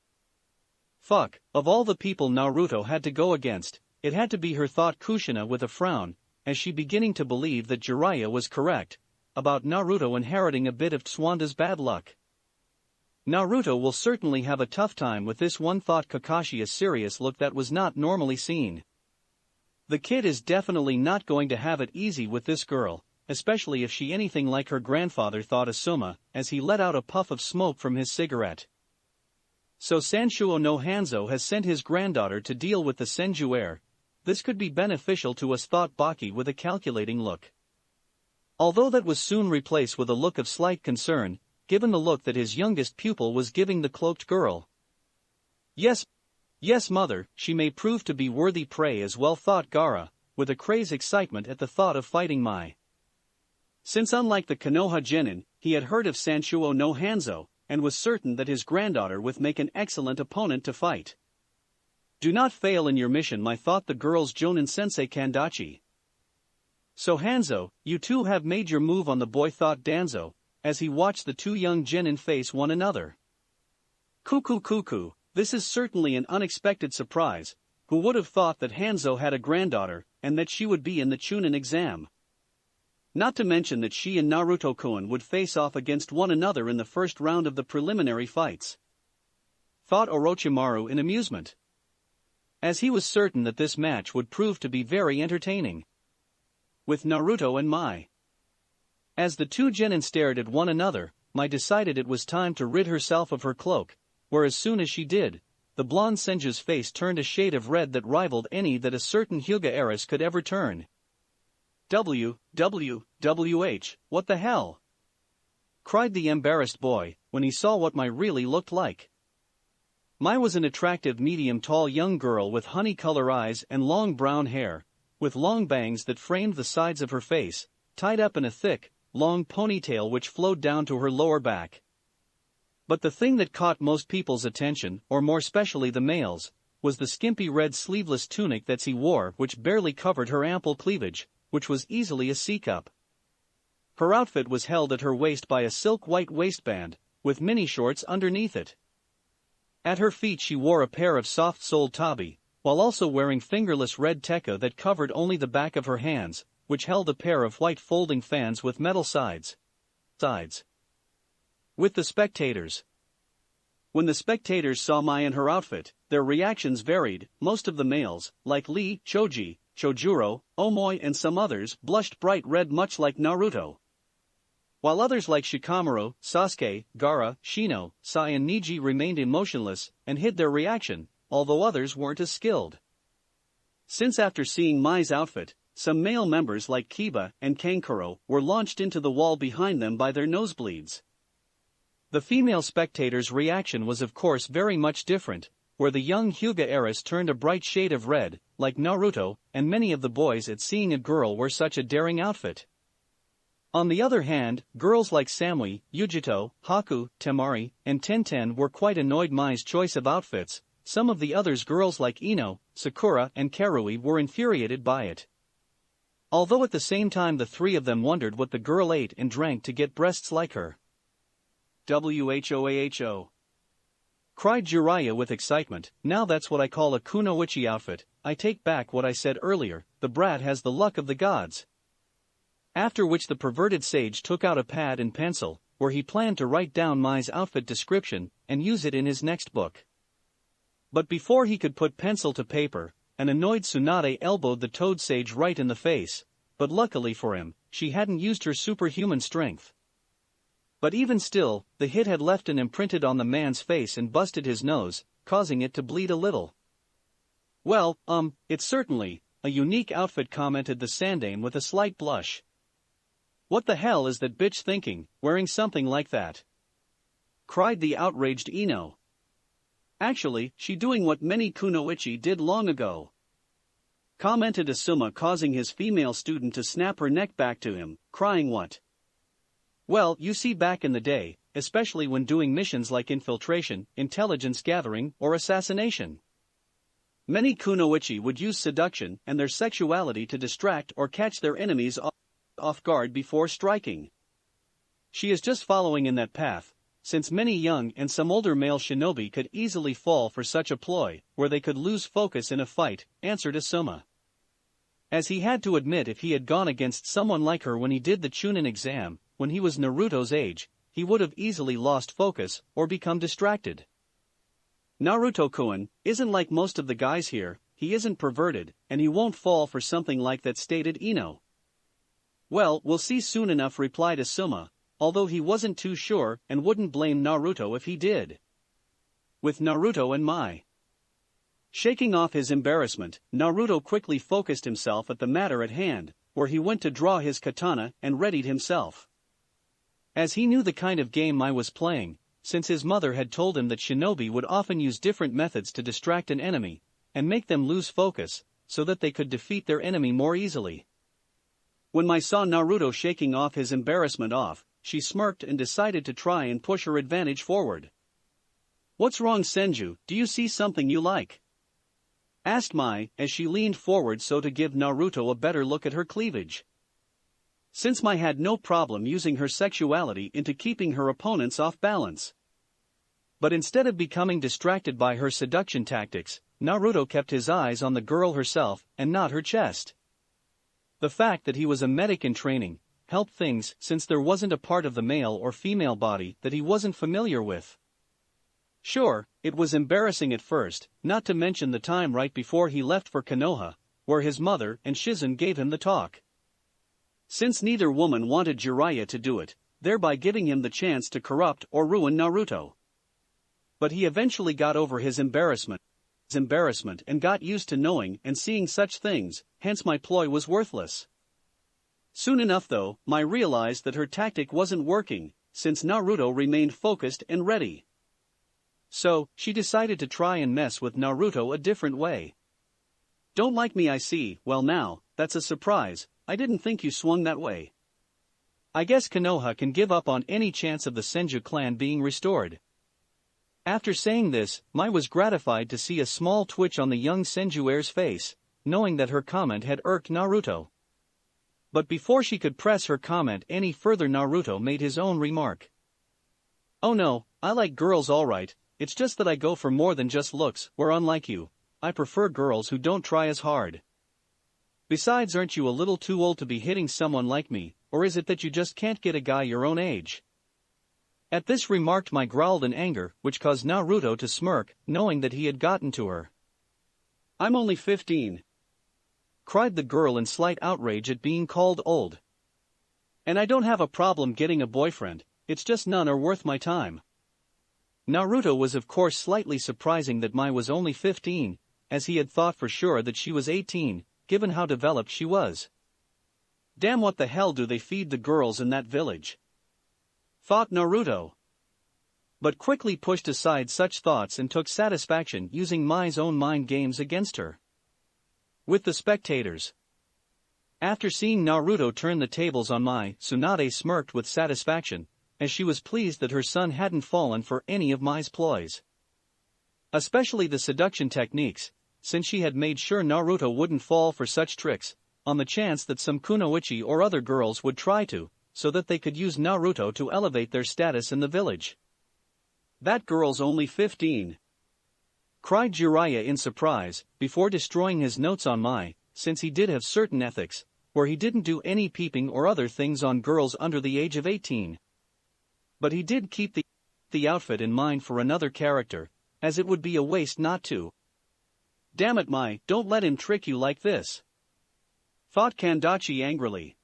Fuck, of all the people Naruto had to go against, it had to be her, thought Kushina with a frown, as she beginning to believe that Jiraiya was correct, about Naruto inheriting a bit of Tsunade's bad luck. Naruto will certainly have a tough time with this one, thought Kakashi, a serious look that was not normally seen. The kid is definitely not going to have it easy with this girl, especially if she anything like her grandfather, thought Asuma, as he let out a puff of smoke from his cigarette. So Sanchuo no Hanzo has sent his granddaughter to deal with the Senju heir. This could be beneficial to us, thought Baki with a calculating look. Although that was soon replaced with a look of slight concern, given the look that his youngest pupil was giving the cloaked girl. Yes, mother, she may prove to be worthy prey as well, thought Gaara, with a crazed excitement at the thought of fighting Mai. Since unlike the Konoha genin, he had heard of Sanshuo no Hanzo, and was certain that his granddaughter would make an excellent opponent to fight. Do not fail in your mission, Mai, thought the girl's Jonin sensei Kandachi. So Hanzo, you too have made your move on the boy, thought Danzo, as he watched the two young genin face one another. Cuckoo, this is certainly an unexpected surprise. Who would have thought that Hanzo had a granddaughter, and that she would be in the Chunin exam? Not to mention that she and Naruto-kun would face off against one another in the first round of the preliminary fights, thought Orochimaru in amusement, as he was certain that this match would prove to be very entertaining. With Naruto and Mai. As the two genin stared at one another, Mai decided it was time to rid herself of her cloak, where as soon as she did, the blonde Senju's face turned a shade of red that rivaled any that a certain Hyuga heiress could ever turn. WH, what the hell? Cried the embarrassed boy, when he saw what Mai really looked like. Mai was an attractive medium-tall young girl with honey-color eyes and long brown hair, with long bangs that framed the sides of her face, tied up in a thick, long ponytail which flowed down to her lower back. But the thing that caught most people's attention, or more especially the males, was the skimpy red sleeveless tunic that she wore, which barely covered her ample cleavage, which was easily a C-cup. Her outfit was held at her waist by a silk white waistband, with mini shorts underneath it. At her feet she wore a pair of soft-soled tabi, while also wearing fingerless red tekka that covered only the back of her hands, which held a pair of white folding fans with metal sides. With the spectators. When the spectators saw Mai in her outfit, their reactions varied. Most of the males, like Lee, Choji, Chojuro, Omoi and some others, blushed bright red much like Naruto. While others like Shikamaru, Sasuke, Gaara, Shino, Sai and Niji remained emotionless and hid their reaction, although others weren't as skilled. Since after seeing Mai's outfit, some male members like Kiba and Kankuro were launched into the wall behind them by their nosebleeds. The female spectators' reaction was of course very much different, where the young Hyuga heiress turned a bright shade of red, like Naruto, and many of the boys at seeing a girl wear such a daring outfit. On the other hand, girls like Samui, Yujito, Haku, Temari, and Tenten were quite annoyed Mai's choice of outfits. Some of the others, girls like Ino, Sakura and Karui, were infuriated by it. Although at the same time the three of them wondered what the girl ate and drank to get breasts like her. Whoaho! Cried Jiraiya with excitement, now that's what I call a kunoichi outfit. I take back what I said earlier, the brat has the luck of the gods. After which the perverted sage took out a pad and pencil, where he planned to write down Mai's outfit description and use it in his next book. But before he could put pencil to paper, an annoyed Tsunade elbowed the toad sage right in the face, but luckily for him, she hadn't used her superhuman strength. But even still, the hit had left an imprinted on the man's face and busted his nose, causing it to bleed a little. Well, it's certainly a unique outfit, commented the Sandane with a slight blush. What the hell is that bitch thinking, wearing something like that? Cried the outraged Ino. Actually, she doing what many kunoichi did long ago. Commented Asuma, causing his female student to snap her neck back to him, crying what? Well, you see, back in the day, especially when doing missions like infiltration, intelligence gathering, or assassination, many kunoichi would use seduction and their sexuality to distract or catch their enemies off guard before striking. She is just following in that path, since many young and some older male shinobi could easily fall for such a ploy, where they could lose focus in a fight, answered Asuma. As he had to admit, if he had gone against someone like her when he did the Chunin exam, when he was Naruto's age, he would have easily lost focus or become distracted. Naruto-kun isn't like most of the guys here, he isn't perverted, and he won't fall for something like that, stated Ino. Well, we'll see soon enough, replied Asuma, although he wasn't too sure and wouldn't blame Naruto if he did. With Naruto and Mai. Shaking off his embarrassment, Naruto quickly focused himself at the matter at hand, where he went to draw his katana and readied himself. As he knew the kind of game Mai was playing, since his mother had told him that shinobi would often use different methods to distract an enemy, and make them lose focus, so that they could defeat their enemy more easily. When Mai saw Naruto shaking off his embarrassment she smirked and decided to try and push her advantage forward. "What's wrong, Senju, do you see something you like?" asked Mai, as she leaned forward so to give Naruto a better look at her cleavage. Since Mai had no problem using her sexuality into keeping her opponents off balance. But instead of becoming distracted by her seduction tactics, Naruto kept his eyes on the girl herself and not her chest. The fact that he was a medic in training helped things, since there wasn't a part of the male or female body that he wasn't familiar with. Sure, it was embarrassing at first, not to mention the time right before he left for Konoha, where his mother and Shizen gave him the talk. Since neither woman wanted Jiraiya to do it, thereby giving him the chance to corrupt or ruin Naruto. But he eventually got over his embarrassment and got used to knowing and seeing such things, hence my ploy was worthless. Soon enough though, Mai realized that her tactic wasn't working, since Naruto remained focused and ready. So, she decided to try and mess with Naruto a different way. "Don't like me, I see. Well now, that's a surprise, I didn't think you swung that way. I guess Konoha can give up on any chance of the Senju clan being restored." After saying this, Mai was gratified to see a small twitch on the young Senju heir's face, knowing that her comment had irked Naruto. But before she could press her comment any further, Naruto made his own remark. "Oh no, I like girls alright, it's just that I go for more than just looks, where unlike you, I prefer girls who don't try as hard. Besides, aren't you a little too old to be hitting someone like me, or is it that you just can't get a guy your own age?" At this remark Mai growled in anger, which caused Naruto to smirk, knowing that he had gotten to her. "I'm only 15. Cried the girl in slight outrage at being called old. "And I don't have a problem getting a boyfriend, it's just none are worth my time." Naruto was of course slightly surprising that Mai was only 15, as he had thought for sure that she was 18, given how developed she was. Damn, what the hell do they feed the girls in that village? Thought Naruto. But quickly pushed aside such thoughts and took satisfaction using Mai's own mind games against her. With the spectators. After seeing Naruto turn the tables on Mai, Tsunade smirked with satisfaction, as she was pleased that her son hadn't fallen for any of Mai's ploys. Especially the seduction techniques, since she had made sure Naruto wouldn't fall for such tricks, on the chance that some kunoichi or other girls would try to, so that they could use Naruto to elevate their status in the village. "That girl's only 15. Cried Jiraiya in surprise, before destroying his notes on Mai, since he did have certain ethics, where he didn't do any peeping or other things on girls under the age of 18. But he did keep the outfit in mind for another character, as it would be a waste not to. "Damn it, Mai, don't let him trick you like this," thought Kandachi angrily.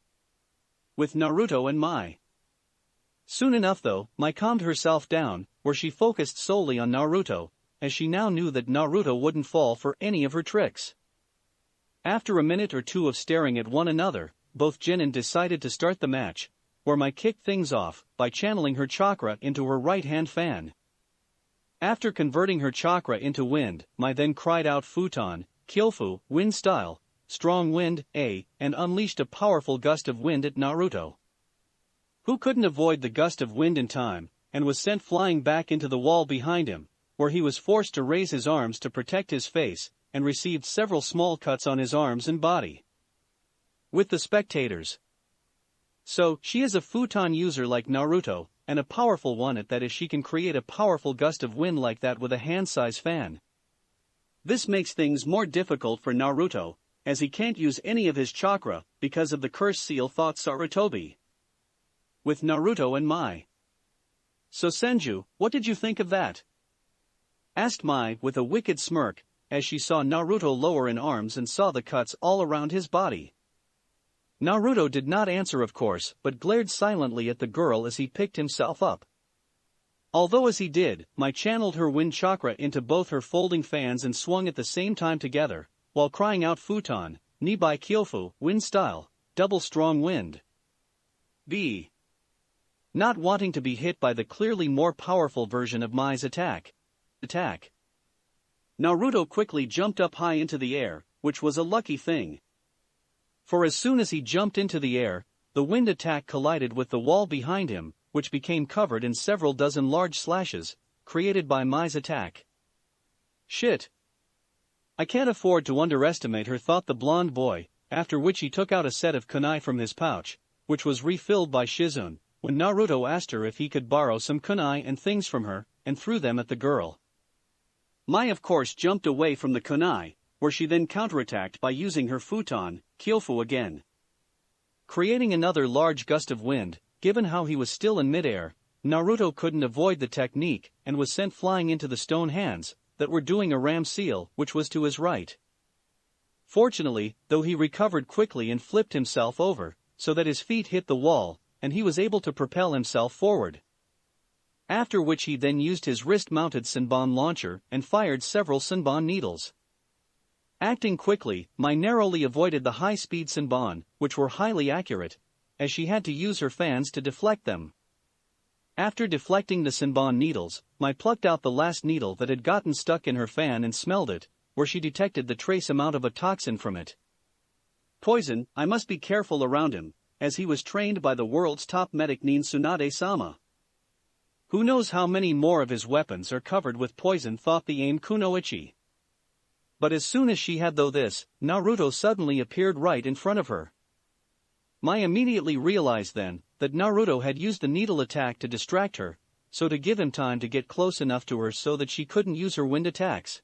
With Naruto and Mai. Soon enough though, Mai calmed herself down, where she focused solely on Naruto, as she now knew that Naruto wouldn't fall for any of her tricks. After a minute or two of staring at one another, both Jinin decided to start the match, where Mai kicked things off by channeling her chakra into her right-hand fan. After converting her chakra into wind, Mai then cried out Futon, Kyofu, wind style, strong wind, and unleashed a powerful gust of wind at Naruto. Who couldn't avoid the gust of wind in time, and was sent flying back into the wall behind him, where he was forced to raise his arms to protect his face, and received several small cuts on his arms and body. With the spectators. So, she is a futon user like Naruto, and a powerful one at that, as she can create a powerful gust of wind like that with a hand-size fan. This makes things more difficult for Naruto, as he can't use any of his chakra, because of the curse seal, thought Sarutobi. With Naruto and Mai. "So Senju, what did you think of that?" asked Mai with a wicked smirk, as she saw Naruto lower in arms and saw the cuts all around his body. Naruto did not answer of course, but glared silently at the girl as he picked himself up. Although as he did, Mai channeled her wind chakra into both her folding fans and swung at the same time together, while crying out Futon, Nibai Kyofu, wind style, double strong wind. B. not wanting to be hit by the clearly more powerful version of Mai's attack. Naruto quickly jumped up high into the air, which was a lucky thing. For as soon as he jumped into the air, the wind attack collided with the wall behind him, which became covered in several dozen large slashes, created by Mai's attack. Shit. I can't afford to underestimate her, thought the blonde boy, after which he took out a set of kunai from his pouch, which was refilled by Shizune, when Naruto asked her if he could borrow some kunai and things from her, and threw them at the girl. Mai of course jumped away from the kunai, where she then counterattacked by using her futon, Kyofu again. Creating another large gust of wind, given how he was still in midair, Naruto couldn't avoid the technique and was sent flying into the stone hands that were doing a ram seal, which was to his right. Fortunately, though, he recovered quickly and flipped himself over, so that his feet hit the wall, and he was able to propel himself forward. After which he then used his wrist-mounted Senbon launcher and fired several Senbon needles. Acting quickly, Mai narrowly avoided the high-speed Senbon, which were highly accurate, as she had to use her fans to deflect them. After deflecting the Senbon needles, Mai plucked out the last needle that had gotten stuck in her fan and smelled it, where she detected the trace amount of a toxin from it. Poison. I must be careful around him, as he was trained by the world's top medic Tsunade-sama. Who knows how many more of his weapons are covered with poison, thought the aim Kunoichi. But as soon as she had this, Naruto suddenly appeared right in front of her. Mai immediately realized then that Naruto had used the needle attack to distract her, so to give him time to get close enough to her so that she couldn't use her wind attacks.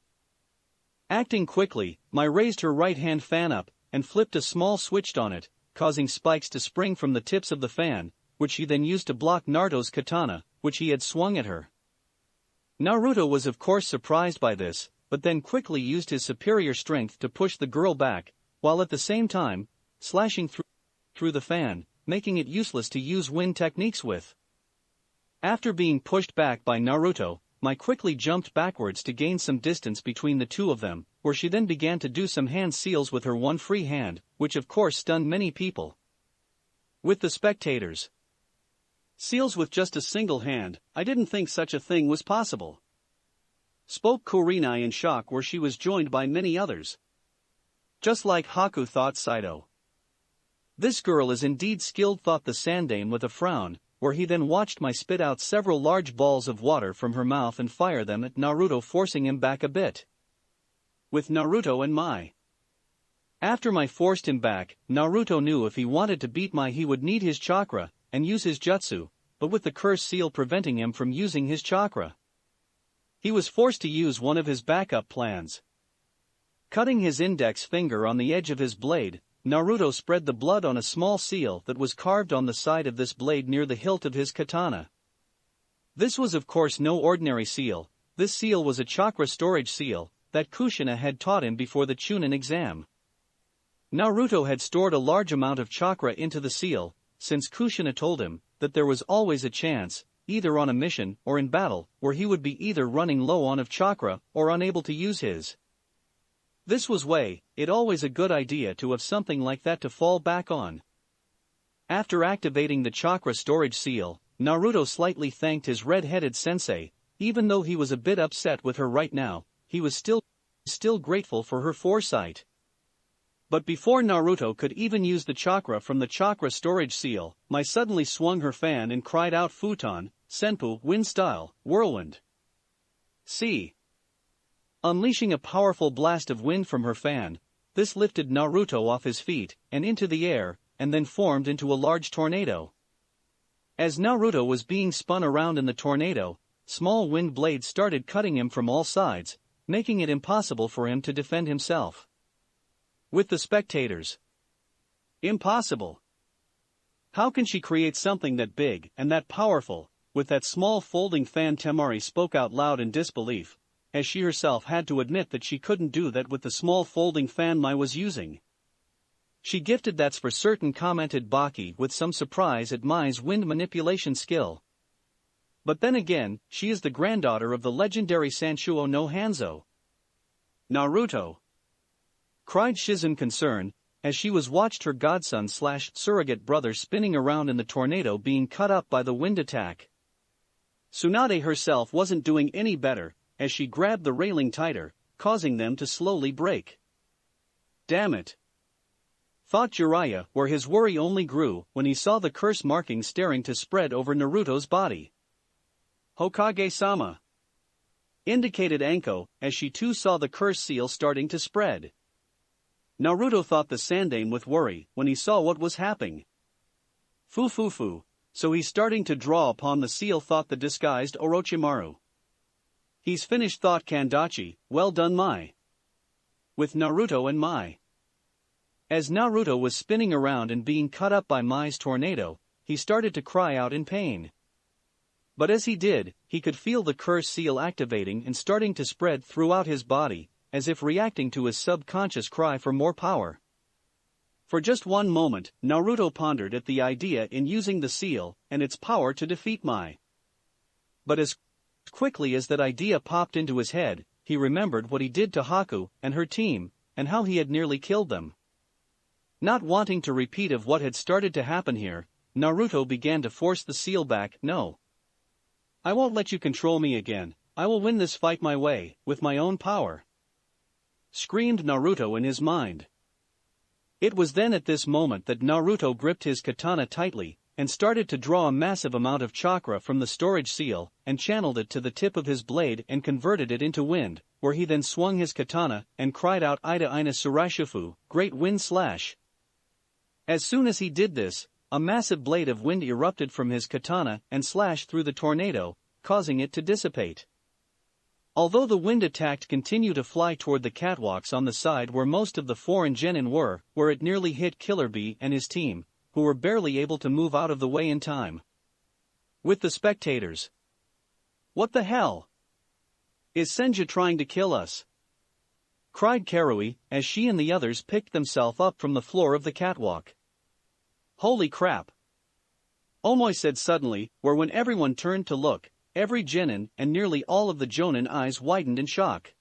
Acting quickly, Mai raised her right-hand fan up and flipped a small switch on it, causing spikes to spring from the tips of the fan, which she then used to block Naruto's katana, which he had swung at her. Naruto was of course surprised by this, but then quickly used his superior strength to push the girl back, while at the same time, slashing through the fan, making it useless to use wind techniques with. After being pushed back by Naruto, Mai quickly jumped backwards to gain some distance between the two of them, where she then began to do some hand seals with her one free hand, which of course stunned many people. With the spectators. Seals with just a single hand, I didn't think such a thing was possible. Spoke Kurinai in shock, where she was joined by many others. Just like Haku, thought Saito. This girl is indeed skilled, thought the Sandaime with a frown, where he then watched Mai spit out several large balls of water from her mouth and fire them at Naruto, forcing him back a bit. With Naruto and Mai. After Mai forced him back, Naruto knew if he wanted to beat Mai he would need his chakra and use his jutsu, but with the curse seal preventing him from using his chakra, he was forced to use one of his backup plans. Cutting his index finger on the edge of his blade, Naruto spread the blood on a small seal that was carved on the side of this blade near the hilt of his katana. This was of course no ordinary seal. This seal was a chakra storage seal that Kushina had taught him before the Chunin exam. Naruto had stored a large amount of chakra into the seal, since Kushina told him that there was always a chance, either on a mission or in battle, where he would be either running low on of chakra or unable to use his. This was why it always a good idea to have something like that to fall back on. After activating the chakra storage seal, Naruto slightly thanked his red-headed sensei. Even though he was a bit upset with her right now, he was still grateful for her foresight. But before Naruto could even use the chakra from the chakra storage seal, Mai suddenly swung her fan and cried out, "Futon, Senpu, wind style, whirlwind." See. Unleashing a powerful blast of wind from her fan, this lifted Naruto off his feet and into the air, and then formed into a large tornado. As Naruto was being spun around in the tornado, small wind blades started cutting him from all sides, making it impossible for him to defend himself. With the spectators. Impossible. How can she create something that big and that powerful, with that small folding fan? Temari spoke out loud in disbelief, as she herself had to admit that she couldn't do that with the small folding fan Mai was using. She gifted, "That's for certain," commented Baki with some surprise at Mai's wind manipulation skill. But then again, she is the granddaughter of the legendary Sanshuo no Hanzo. Naruto! Cried Shizune, concerned, as she was watched her godson/surrogate brother spinning around in the tornado being cut up by the wind attack. Tsunade herself wasn't doing any better, as she grabbed the railing tighter, causing them to slowly break. Damn it! Thought Jiraiya, where his worry only grew when he saw the curse marking staring to spread over Naruto's body. Hokage-sama! Indicated Anko, as she too saw the curse seal starting to spread. Naruto thought the same with worry when he saw what was happening. Fu, so he's starting to draw upon the seal, thought the disguised Orochimaru. He's finished, thought Kandachi, well done Mai. With Naruto and Mai. As Naruto was spinning around and being cut up by Mai's tornado, he started to cry out in pain. But as he did, he could feel the curse seal activating and starting to spread throughout his body, as if reacting to his subconscious cry for more power. For just one moment, Naruto pondered at the idea in using the seal and its power to defeat Mai. But as quickly as that idea popped into his head, he remembered what he did to Haku and her team, and how he had nearly killed them. Not wanting to repeat of what had started to happen here, Naruto began to force the seal back. No. I won't let you control me again, I will win this fight my way, with my own power. Screamed Naruto in his mind. It was then at this moment that Naruto gripped his katana tightly, and started to draw a massive amount of chakra from the storage seal, and channeled it to the tip of his blade and converted it into wind, where he then swung his katana, and cried out Ida Ina Surashifu, great wind slash. As soon as he did this, a massive blade of wind erupted from his katana and slashed through the tornado, causing it to dissipate. Although the wind attack continued to fly toward the catwalks on the side where most of the foreign genin were, where it nearly hit Killer Bee and his team, who were barely able to move out of the way in time. With the spectators. What the hell? Is Senju trying to kill us? Cried Karui, as she and the others picked themselves up from the floor of the catwalk. Holy crap! Omoi said suddenly, where when everyone turned to look, every genin and nearly all of the jonin eyes widened in shock.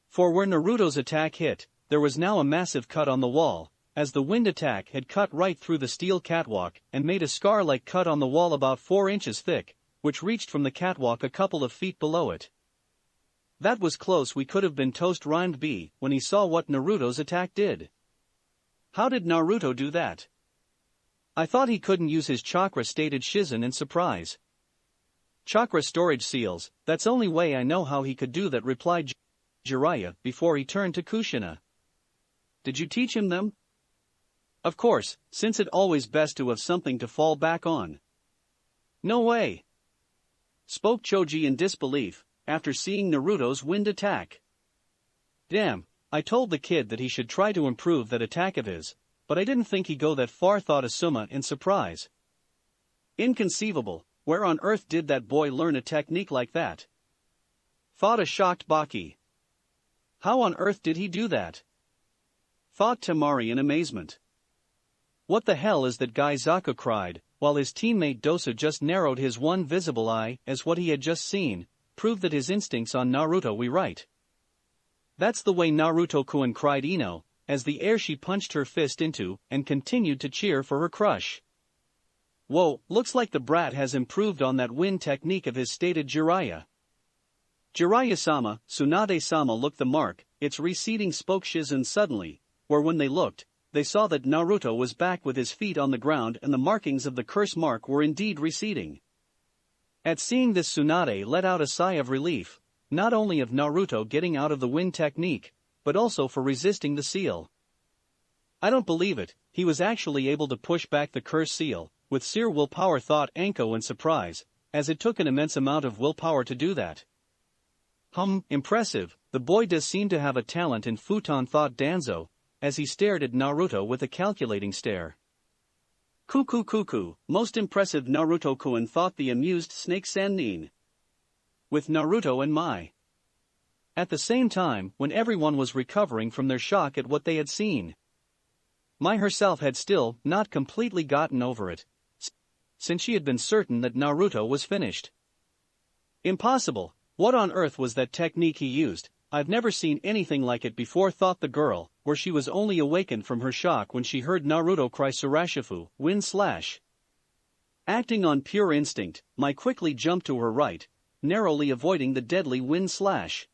For where Naruto's attack hit, there was now a massive cut on the wall, as the wind attack had cut right through the steel catwalk and made a scar-like cut on the wall about 4 inches thick, which reached from the catwalk a couple of feet below it. That was close. We could have been toast, rhymed B when he saw what Naruto's attack did. How did Naruto do that? I thought he couldn't use his chakra, stated Shizen in surprise. Chakra storage seals, that's only way I know how he could do that, replied Jiraiya before he turned to Kushina. Did you teach him them? Of course, since it's always best to have something to fall back on. No way. Spoke Choji in disbelief, after seeing Naruto's wind attack. Damn, I told the kid that he should try to improve that attack of his, but I didn't think he'd go that far, thought Asuma in surprise. Inconceivable, where on earth did that boy learn a technique like that? Thought a shocked Baki. How on earth did he do that? Thought Temari in amazement. What the hell is that guy? Zaku cried, while his teammate Dosa just narrowed his one visible eye, as what he had just seen proved that his instincts on Naruto were right. That's the way Naruto-kun, cried Ino, as the air she punched her fist into and continued to cheer for her crush. Whoa, looks like the brat has improved on that wind technique of his, stated Jiraiya. Jiraiya-sama, Tsunade-sama, look the mark, it's receding, spoke Shizen suddenly, where when they looked, they saw that Naruto was back with his feet on the ground and the markings of the curse mark were indeed receding. At seeing this, Tsunade let out a sigh of relief, not only of Naruto getting out of the wind technique, but also for resisting the seal. I don't believe it, he was actually able to push back the curse seal, with sheer willpower, thought Anko in surprise, as it took an immense amount of willpower to do that. Impressive, the boy does seem to have a talent in futon, thought Danzo, as he stared at Naruto with a calculating stare. Cuckoo, most impressive Naruto-kun, thought the amused Snake Sannin. With Naruto and Mai. At the same time, when everyone was recovering from their shock at what they had seen, Mai herself had still not completely gotten over it, since she had been certain that Naruto was finished. Impossible, what on earth was that technique he used? I've never seen anything like it before, thought the girl, where she was only awakened from her shock when she heard Naruto cry Surashifu, wind slash. Acting on pure instinct, Mai quickly jumped to her right, narrowly avoiding the deadly wind slash.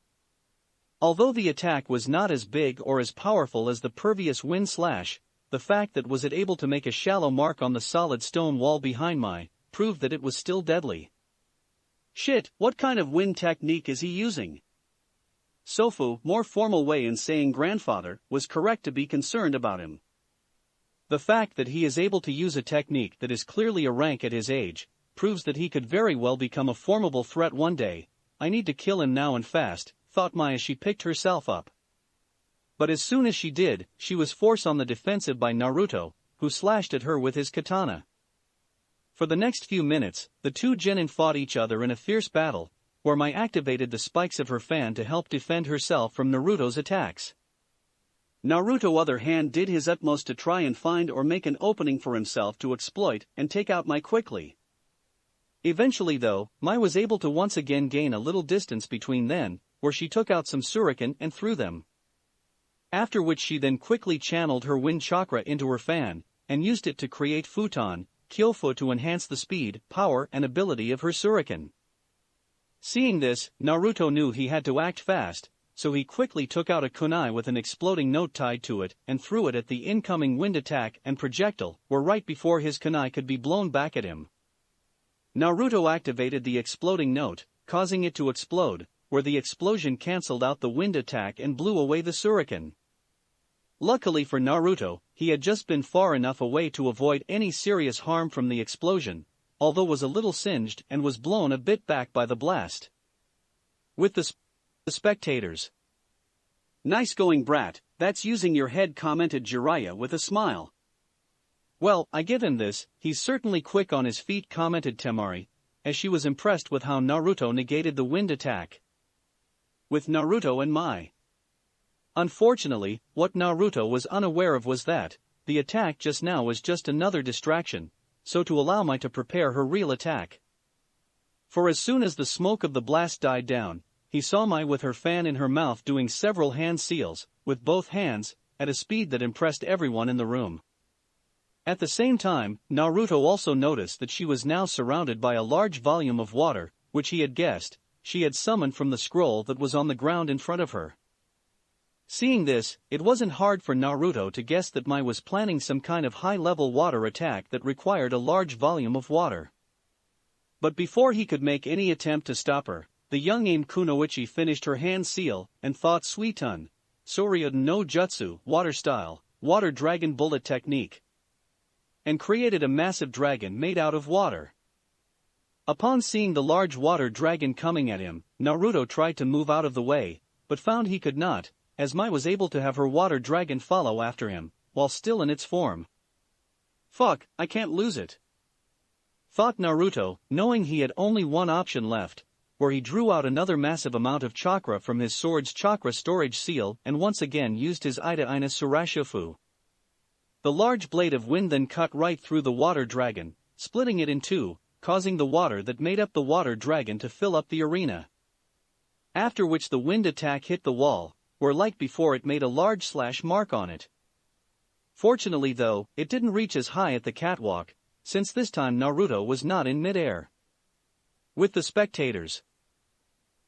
Although the attack was not as big or as powerful as the previous wind slash, the fact that was it able to make a shallow mark on the solid stone wall behind Mai proved that it was still deadly. Shit, what kind of wind technique is he using? Sofu, more formal way in saying grandfather, was correct to be concerned about him. The fact that he is able to use a technique that is clearly a rank at his age proves that he could very well become a formidable threat one day. I need to kill him now and fast, thought Mai as she picked herself up. But as soon as she did, she was forced on the defensive by Naruto, who slashed at her with his katana. For the next few minutes, the two genin fought each other in a fierce battle, where Mai activated the spikes of her fan to help defend herself from Naruto's attacks. Naruto other hand did his utmost to try and find or make an opening for himself to exploit and take out Mai quickly. Eventually though, Mai was able to once again gain a little distance between them, where she took out some shuriken and threw them. After which she then quickly channeled her wind chakra into her fan, and used it to create futon, Kyofu to enhance the speed, power and ability of her shuriken. Seeing this, Naruto knew he had to act fast, so he quickly took out a kunai with an exploding note tied to it and threw it at the incoming wind attack and projectile, where right before his kunai could be blown back at him. Naruto activated the exploding note, causing it to explode, where the explosion cancelled out the wind attack and blew away the shuriken. Luckily for Naruto, he had just been far enough away to avoid any serious harm from the explosion, although was a little singed and was blown a bit back by the blast. With the spectators. Nice going, brat, that's using your head, commented Jiraiya with a smile. Well, I give him this, he's certainly quick on his feet, commented Temari, as she was impressed with how Naruto negated the wind attack. With Naruto and Mai. Unfortunately, what Naruto was unaware of was that the attack just now was just another distraction, so to allow Mai to prepare her real attack. For as soon as the smoke of the blast died down, he saw Mai with her fan in her mouth doing several hand seals, with both hands, at a speed that impressed everyone in the room. At the same time, Naruto also noticed that she was now surrounded by a large volume of water, which he had guessed she had summoned from the scroll that was on the ground in front of her. Seeing this, it wasn't hard for Naruto to guess that Mai was planning some kind of high-level water attack that required a large volume of water. But before he could make any attempt to stop her, the young aimed Kunoichi finished her hand seal and thought Suiton, Soryuden no Jutsu, water style, water dragon bullet technique, and created a massive dragon made out of water. Upon seeing the large water dragon coming at him, Naruto tried to move out of the way, but found he could not, as Mai was able to have her water dragon follow after him, while still in its form. Fuck, I can't lose it, thought Naruto, knowing he had only one option left, where he drew out another massive amount of chakra from his sword's chakra storage seal and once again used his Ida Ina Surashifu. The large blade of wind then cut right through the water dragon, splitting it in two, causing the water that made up the water dragon to fill up the arena. After which the wind attack hit the wall, where like before it made a large slash mark on it. Fortunately though, it didn't reach as high at the catwalk, since this time Naruto was not in midair. With the spectators.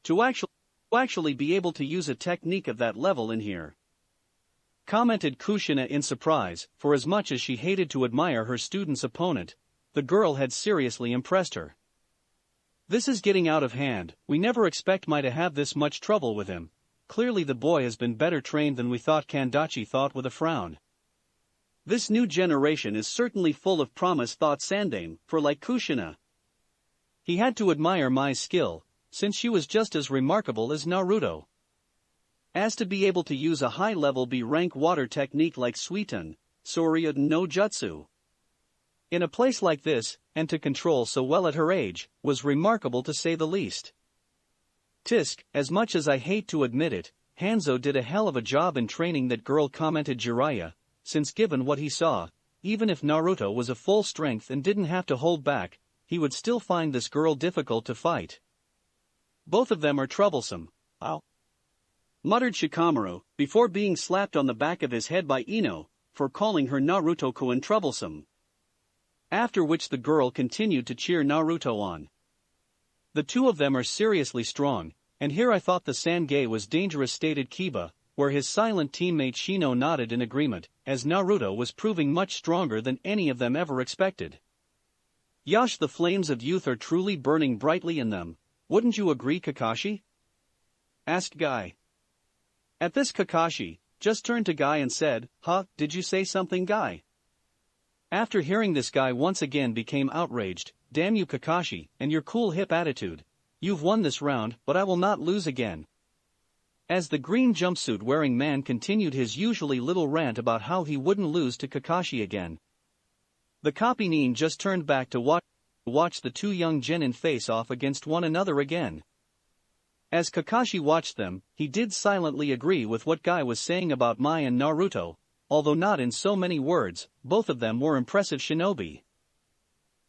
To actually be able to use a technique of that level in here, commented Kushina in surprise, for as much as she hated to admire her student's opponent, the girl had seriously impressed her. This is getting out of hand, we never expect Mai to have this much trouble with him. Clearly the boy has been better trained than we thought, Kandachi thought with a frown. This new generation is certainly full of promise, thought Sandaime, for like Kushina, he had to admire Mai's skill, since she was just as remarkable as Naruto. As to be able to use a high-level B-rank water technique like Suiton, Soryuden no Jutsu, in a place like this, and to control so well at her age, was remarkable to say the least. Tisk, as much as I hate to admit it, Hanzo did a hell of a job in training that girl, commented Jiraiya, since given what he saw, even if Naruto was a full strength and didn't have to hold back, he would still find this girl difficult to fight. Both of them are troublesome. muttered Shikamaru, before being slapped on the back of his head by Ino, for calling her Naruto-kun troublesome. After which the girl continued to cheer Naruto on. The two of them are seriously strong, and here I thought the Sangay was dangerous, stated Kiba, where his silent teammate Shino nodded in agreement, as Naruto was proving much stronger than any of them ever expected. Yash, the flames of youth are truly burning brightly in them, wouldn't you agree, Kakashi? Asked Guy. At this, Kakashi just turned to Guy and said, "Huh, did you say something, Guy?" After hearing this, Guy once again became outraged. "Damn you, Kakashi, and your cool hip attitude. You've won this round, but I will not lose again." As the green jumpsuit wearing man continued his usually little rant about how he wouldn't lose to Kakashi again, the copy Nin just turned back to watch the two young genin face off against one another again. As Kakashi watched them, he did silently agree with what Guy was saying about Mai and Naruto, although not in so many words. Both of them were impressive shinobi.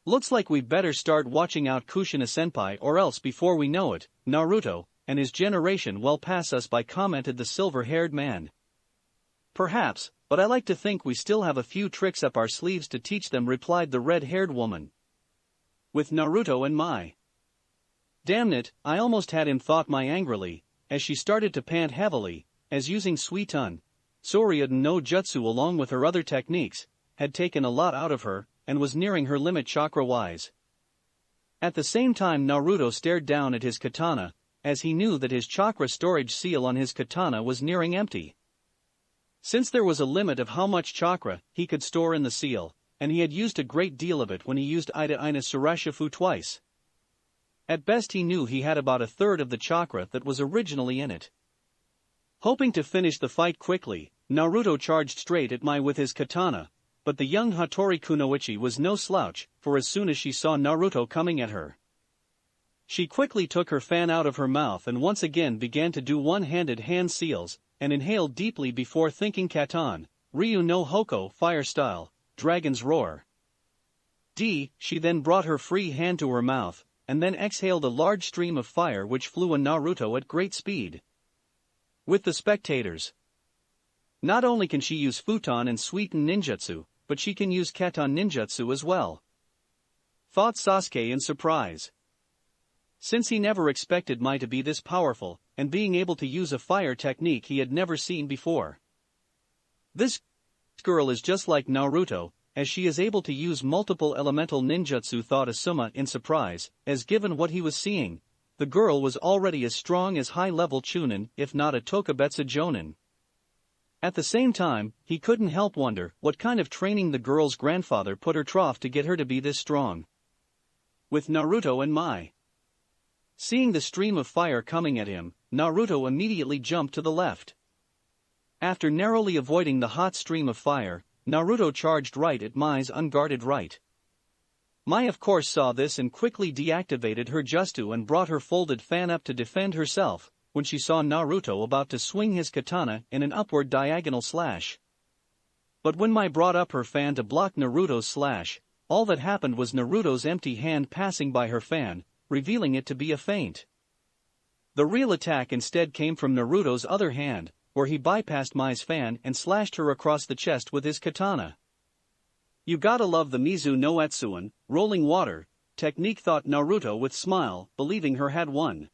"Looks like we'd better start watching out Kushina-senpai, or else before we know it, Naruto and his generation will pass us by," commented the silver-haired man. "Perhaps, but I like to think we still have a few tricks up our sleeves to teach them," replied the red-haired woman. "With Naruto and Mai." "Damn it, I almost had him," thought Mai angrily, as she started to pant heavily, as using Suiton Soryudan no Jutsu along with her other techniques had taken a lot out of her, and was nearing her limit chakra-wise. At the same time, Naruto stared down at his katana, as he knew that his chakra storage seal on his katana was nearing empty. Since there was a limit of how much chakra he could store in the seal, and he had used a great deal of it when he used Ida Ina Surashifu twice. At best he knew he had about a third of the chakra that was originally in it. Hoping to finish the fight quickly, Naruto charged straight at Mai with his katana, but the young Hattori Kunoichi was no slouch, for as soon as she saw Naruto coming at her, she quickly took her fan out of her mouth and once again began to do one-handed hand seals, and inhaled deeply before thinking Katan, Ryu no Hoko, fire style, dragon's roar. She then brought her free hand to her mouth, and then exhaled a large stream of fire which flew on Naruto at great speed. With the spectators. Not only can she use futon and sweeten ninjutsu, but she can use Katan ninjutsu as well, thought Sasuke in surprise. Since he never expected Mai to be this powerful, and being able to use a fire technique he had never seen before. This girl is just like Naruto, as she is able to use multiple elemental ninjutsu, thought Asuma in surprise, as given what he was seeing, the girl was already as strong as high-level Chunin, if not a Tokubetsu Jonin. At the same time, he couldn't help wonder what kind of training the girl's grandfather put her through to get her to be this strong. With Naruto and Mai. Seeing the stream of fire coming at him, Naruto immediately jumped to the left. After narrowly avoiding the hot stream of fire, Naruto charged right at Mai's unguarded right. Mai of course saw this and quickly deactivated her Jutsu and brought her folded fan up to defend herself, when she saw Naruto about to swing his katana in an upward diagonal slash. But when Mai brought up her fan to block Naruto's slash, all that happened was Naruto's empty hand passing by her fan, revealing it to be a feint. The real attack instead came from Naruto's other hand, where he bypassed Mai's fan and slashed her across the chest with his katana. You gotta love the Mizu no Etsuan, rolling water, technique, thought Naruto with smile, believing her had won.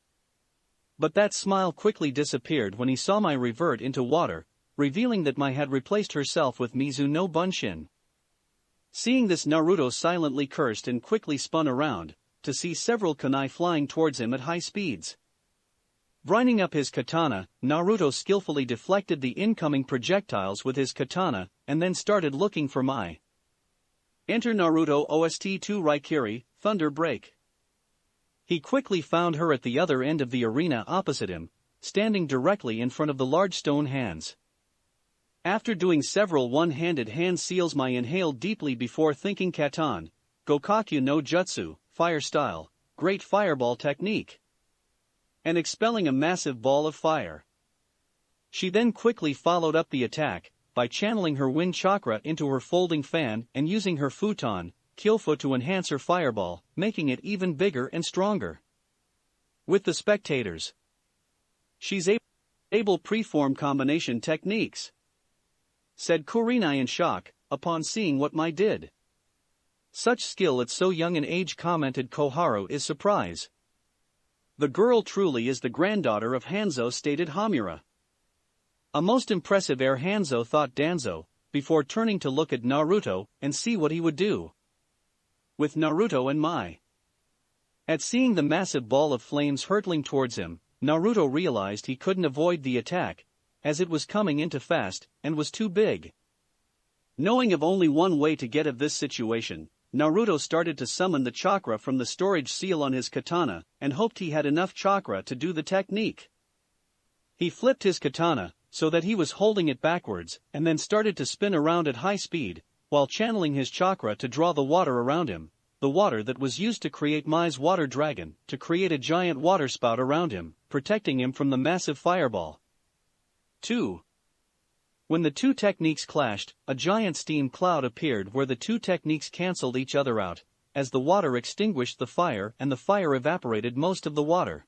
But that smile quickly disappeared when he saw Mai revert into water, revealing that Mai had replaced herself with Mizu no Bunshin. Seeing this, Naruto silently cursed and quickly spun around, to see several kunai flying towards him at high speeds. Grinding up his katana, Naruto skillfully deflected the incoming projectiles with his katana, and then started looking for Mai. Enter Naruto OST2 Raikiri, Thunder Break. He quickly found her at the other end of the arena opposite him, standing directly in front of the large stone hands. After doing several one-handed hand seals, Mai inhaled deeply before thinking Katan, Gokakyu no Jutsu, fire style, great fireball technique, and expelling a massive ball of fire. She then quickly followed up the attack by channeling her wind chakra into her folding fan and using her futon, Kyofo, to enhance her fireball, making it even bigger and stronger. With the spectators. She's able able preform combination techniques," said Kurinai in shock, upon seeing what Mai did. "Such skill at so young an age," commented Koharu in surprise. "The girl truly is the granddaughter of Hanzo," stated Hamura. "A most impressive heir," Hanzo thought Danzo, before turning to look at Naruto and see what he would do with Naruto and Mai. At seeing the massive ball of flames hurtling towards him, Naruto realized he couldn't avoid the attack, as it was coming into fast and was too big. Knowing of only one way to get out of this situation, Naruto started to summon the chakra from the storage seal on his katana and hoped he had enough chakra to do the technique. He flipped his katana so that he was holding it backwards and then started to spin around at high speed, while channeling his chakra to draw the water around him, the water that was used to create Mai's water dragon, to create a giant water spout around him, protecting him from the massive fireball. 2. When the two techniques clashed, a giant steam cloud appeared where the two techniques cancelled each other out, as the water extinguished the fire and the fire evaporated most of the water.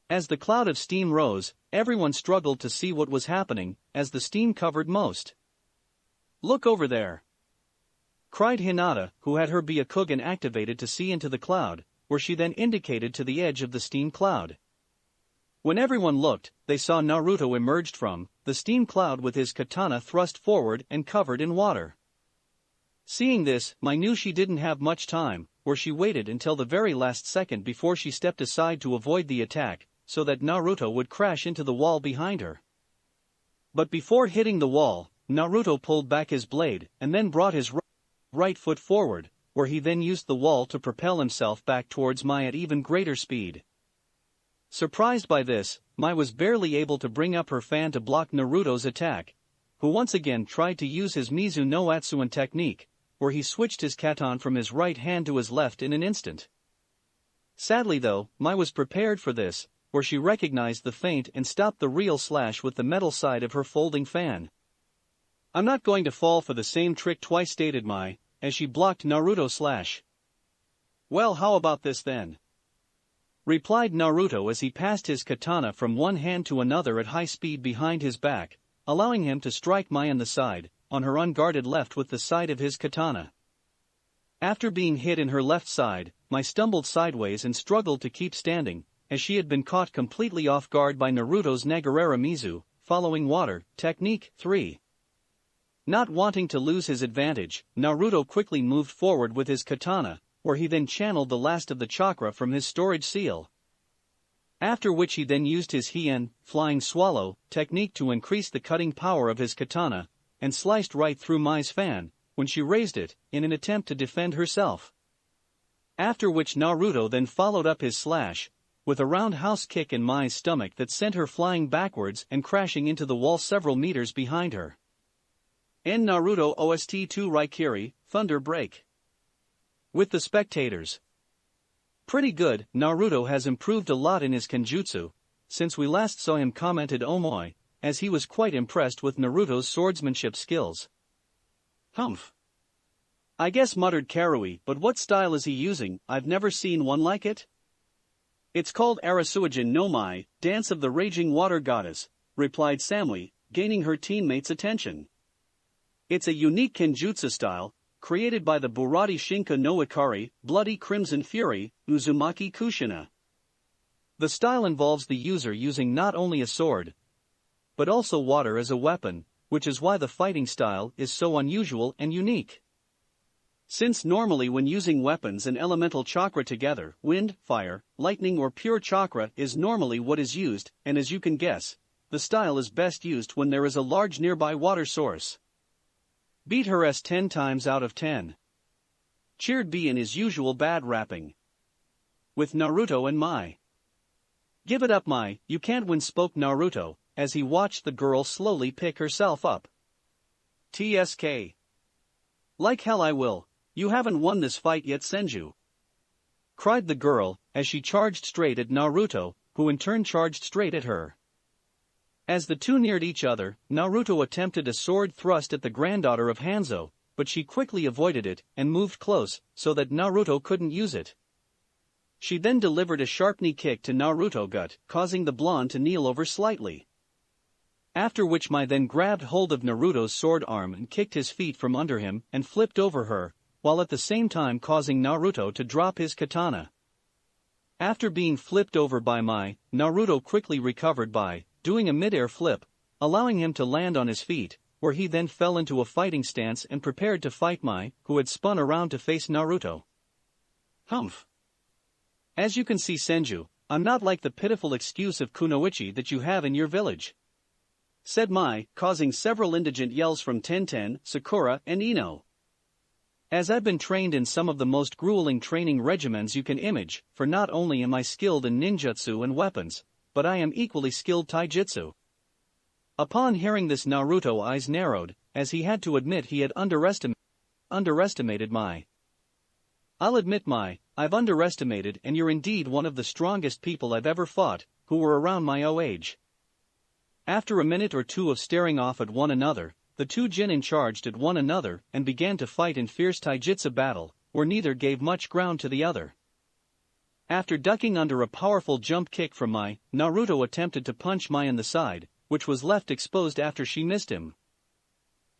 As the cloud of steam rose, everyone struggled to see what was happening, as the steam covered most. "Look over there!" cried Hinata, who had her Byakugan activated to see into the cloud, where she then indicated to the edge of the steam cloud. When everyone looked, they saw Naruto emerged from the steam cloud with his katana thrust forward and covered in water. Seeing this, Mai knew she didn't have much time, where she waited until the very last second before she stepped aside to avoid the attack, so that Naruto would crash into the wall behind her. But before hitting the wall, Naruto pulled back his blade and then brought his right foot forward, where he then used the wall to propel himself back towards Mai at even greater speed. Surprised by this, Mai was barely able to bring up her fan to block Naruto's attack, who once again tried to use his Mizu no Atsuan technique, where he switched his katana from his right hand to his left in an instant. Sadly though, Mai was prepared for this, where she recognized the feint and stopped the real slash with the metal side of her folding fan. "I'm not going to fall for the same trick twice," stated Mai, as she blocked Naruto's slash. "Well, how about this then?" replied Naruto as he passed his katana from one hand to another at high speed behind his back, allowing him to strike Mai on the side, on her unguarded left with the side of his katana. After being hit in her left side, Mai stumbled sideways and struggled to keep standing, as she had been caught completely off guard by Naruto's Nagarera Mizu, following water, technique 3. Not wanting to lose his advantage, Naruto quickly moved forward with his katana, where he then channeled the last of the chakra from his storage seal. After which he then used his Hien, flying swallow, technique to increase the cutting power of his katana, and sliced right through Mai's fan, when she raised it, in an attempt to defend herself. After which Naruto then followed up his slash, with a roundhouse kick in Mai's stomach that sent her flying backwards and crashing into the wall several meters behind her. In Naruto OST 2 Raikiri, Thunder Break. With the spectators. "Pretty good, Naruto has improved a lot in his kenjutsu, since we last saw him," commented Omoi, as he was quite impressed with Naruto's swordsmanship skills. "Humph. I guess," muttered Karui, "but what style is he using? I've never seen one like it." "It's called Arasuijin no Mai, Dance of the Raging Water Goddess," replied Samui, gaining her teammates' attention. "It's a unique kenjutsu style, created by the Burati Shinka no Ikari, Bloody Crimson Fury, Uzumaki Kushina. The style involves the user using not only a sword, but also water as a weapon, which is why the fighting style is so unusual and unique. Since normally when using weapons and elemental chakra together, wind, fire, lightning or pure chakra is normally what is used, and as you can guess, the style is best used when there is a large nearby water source. Beat her s 10 times out of 10. Cheered B in his usual bad rapping. With Naruto and Mai. "Give it up, Mai, you can't win," spoke Naruto, as he watched the girl slowly pick herself up. "TSK. Like hell I will, you haven't won this fight yet, Senju," cried the girl, as she charged straight at Naruto, who in turn charged straight at her. As the two neared each other, Naruto attempted a sword thrust at the granddaughter of Hanzo, but she quickly avoided it and moved close, so that Naruto couldn't use it. She then delivered a sharp knee kick to Naruto's gut, causing the blonde to kneel over slightly. After which Mai then grabbed hold of Naruto's sword arm and kicked his feet from under him and flipped over her, while at the same time causing Naruto to drop his katana. After being flipped over by Mai, Naruto quickly recovered by doing a mid-air flip, allowing him to land on his feet, where he then fell into a fighting stance and prepared to fight Mai, who had spun around to face Naruto. Humph. As you can see, Senju, I'm not like the pitiful excuse of kunoichi that you have in your village," said Mai, causing several indigent yells from Tenten, Sakura, and Ino. "As I've been trained in some of the most grueling training regimens you can image, for not only am I skilled in ninjutsu and weapons, but I am equally skilled taijutsu." Upon hearing this, Naruto's eyes narrowed, as he had to admit he had underestimated Mai. "I'll admit, Mai, I've underestimated, and you're indeed one of the strongest people I've ever fought, who were around my age." After a minute or two of staring off at one another, the two Genin charged at one another and began to fight in fierce taijutsu battle, where neither gave much ground to the other. After ducking under a powerful jump kick from Mai, Naruto attempted to punch Mai in the side, which was left exposed after she missed him.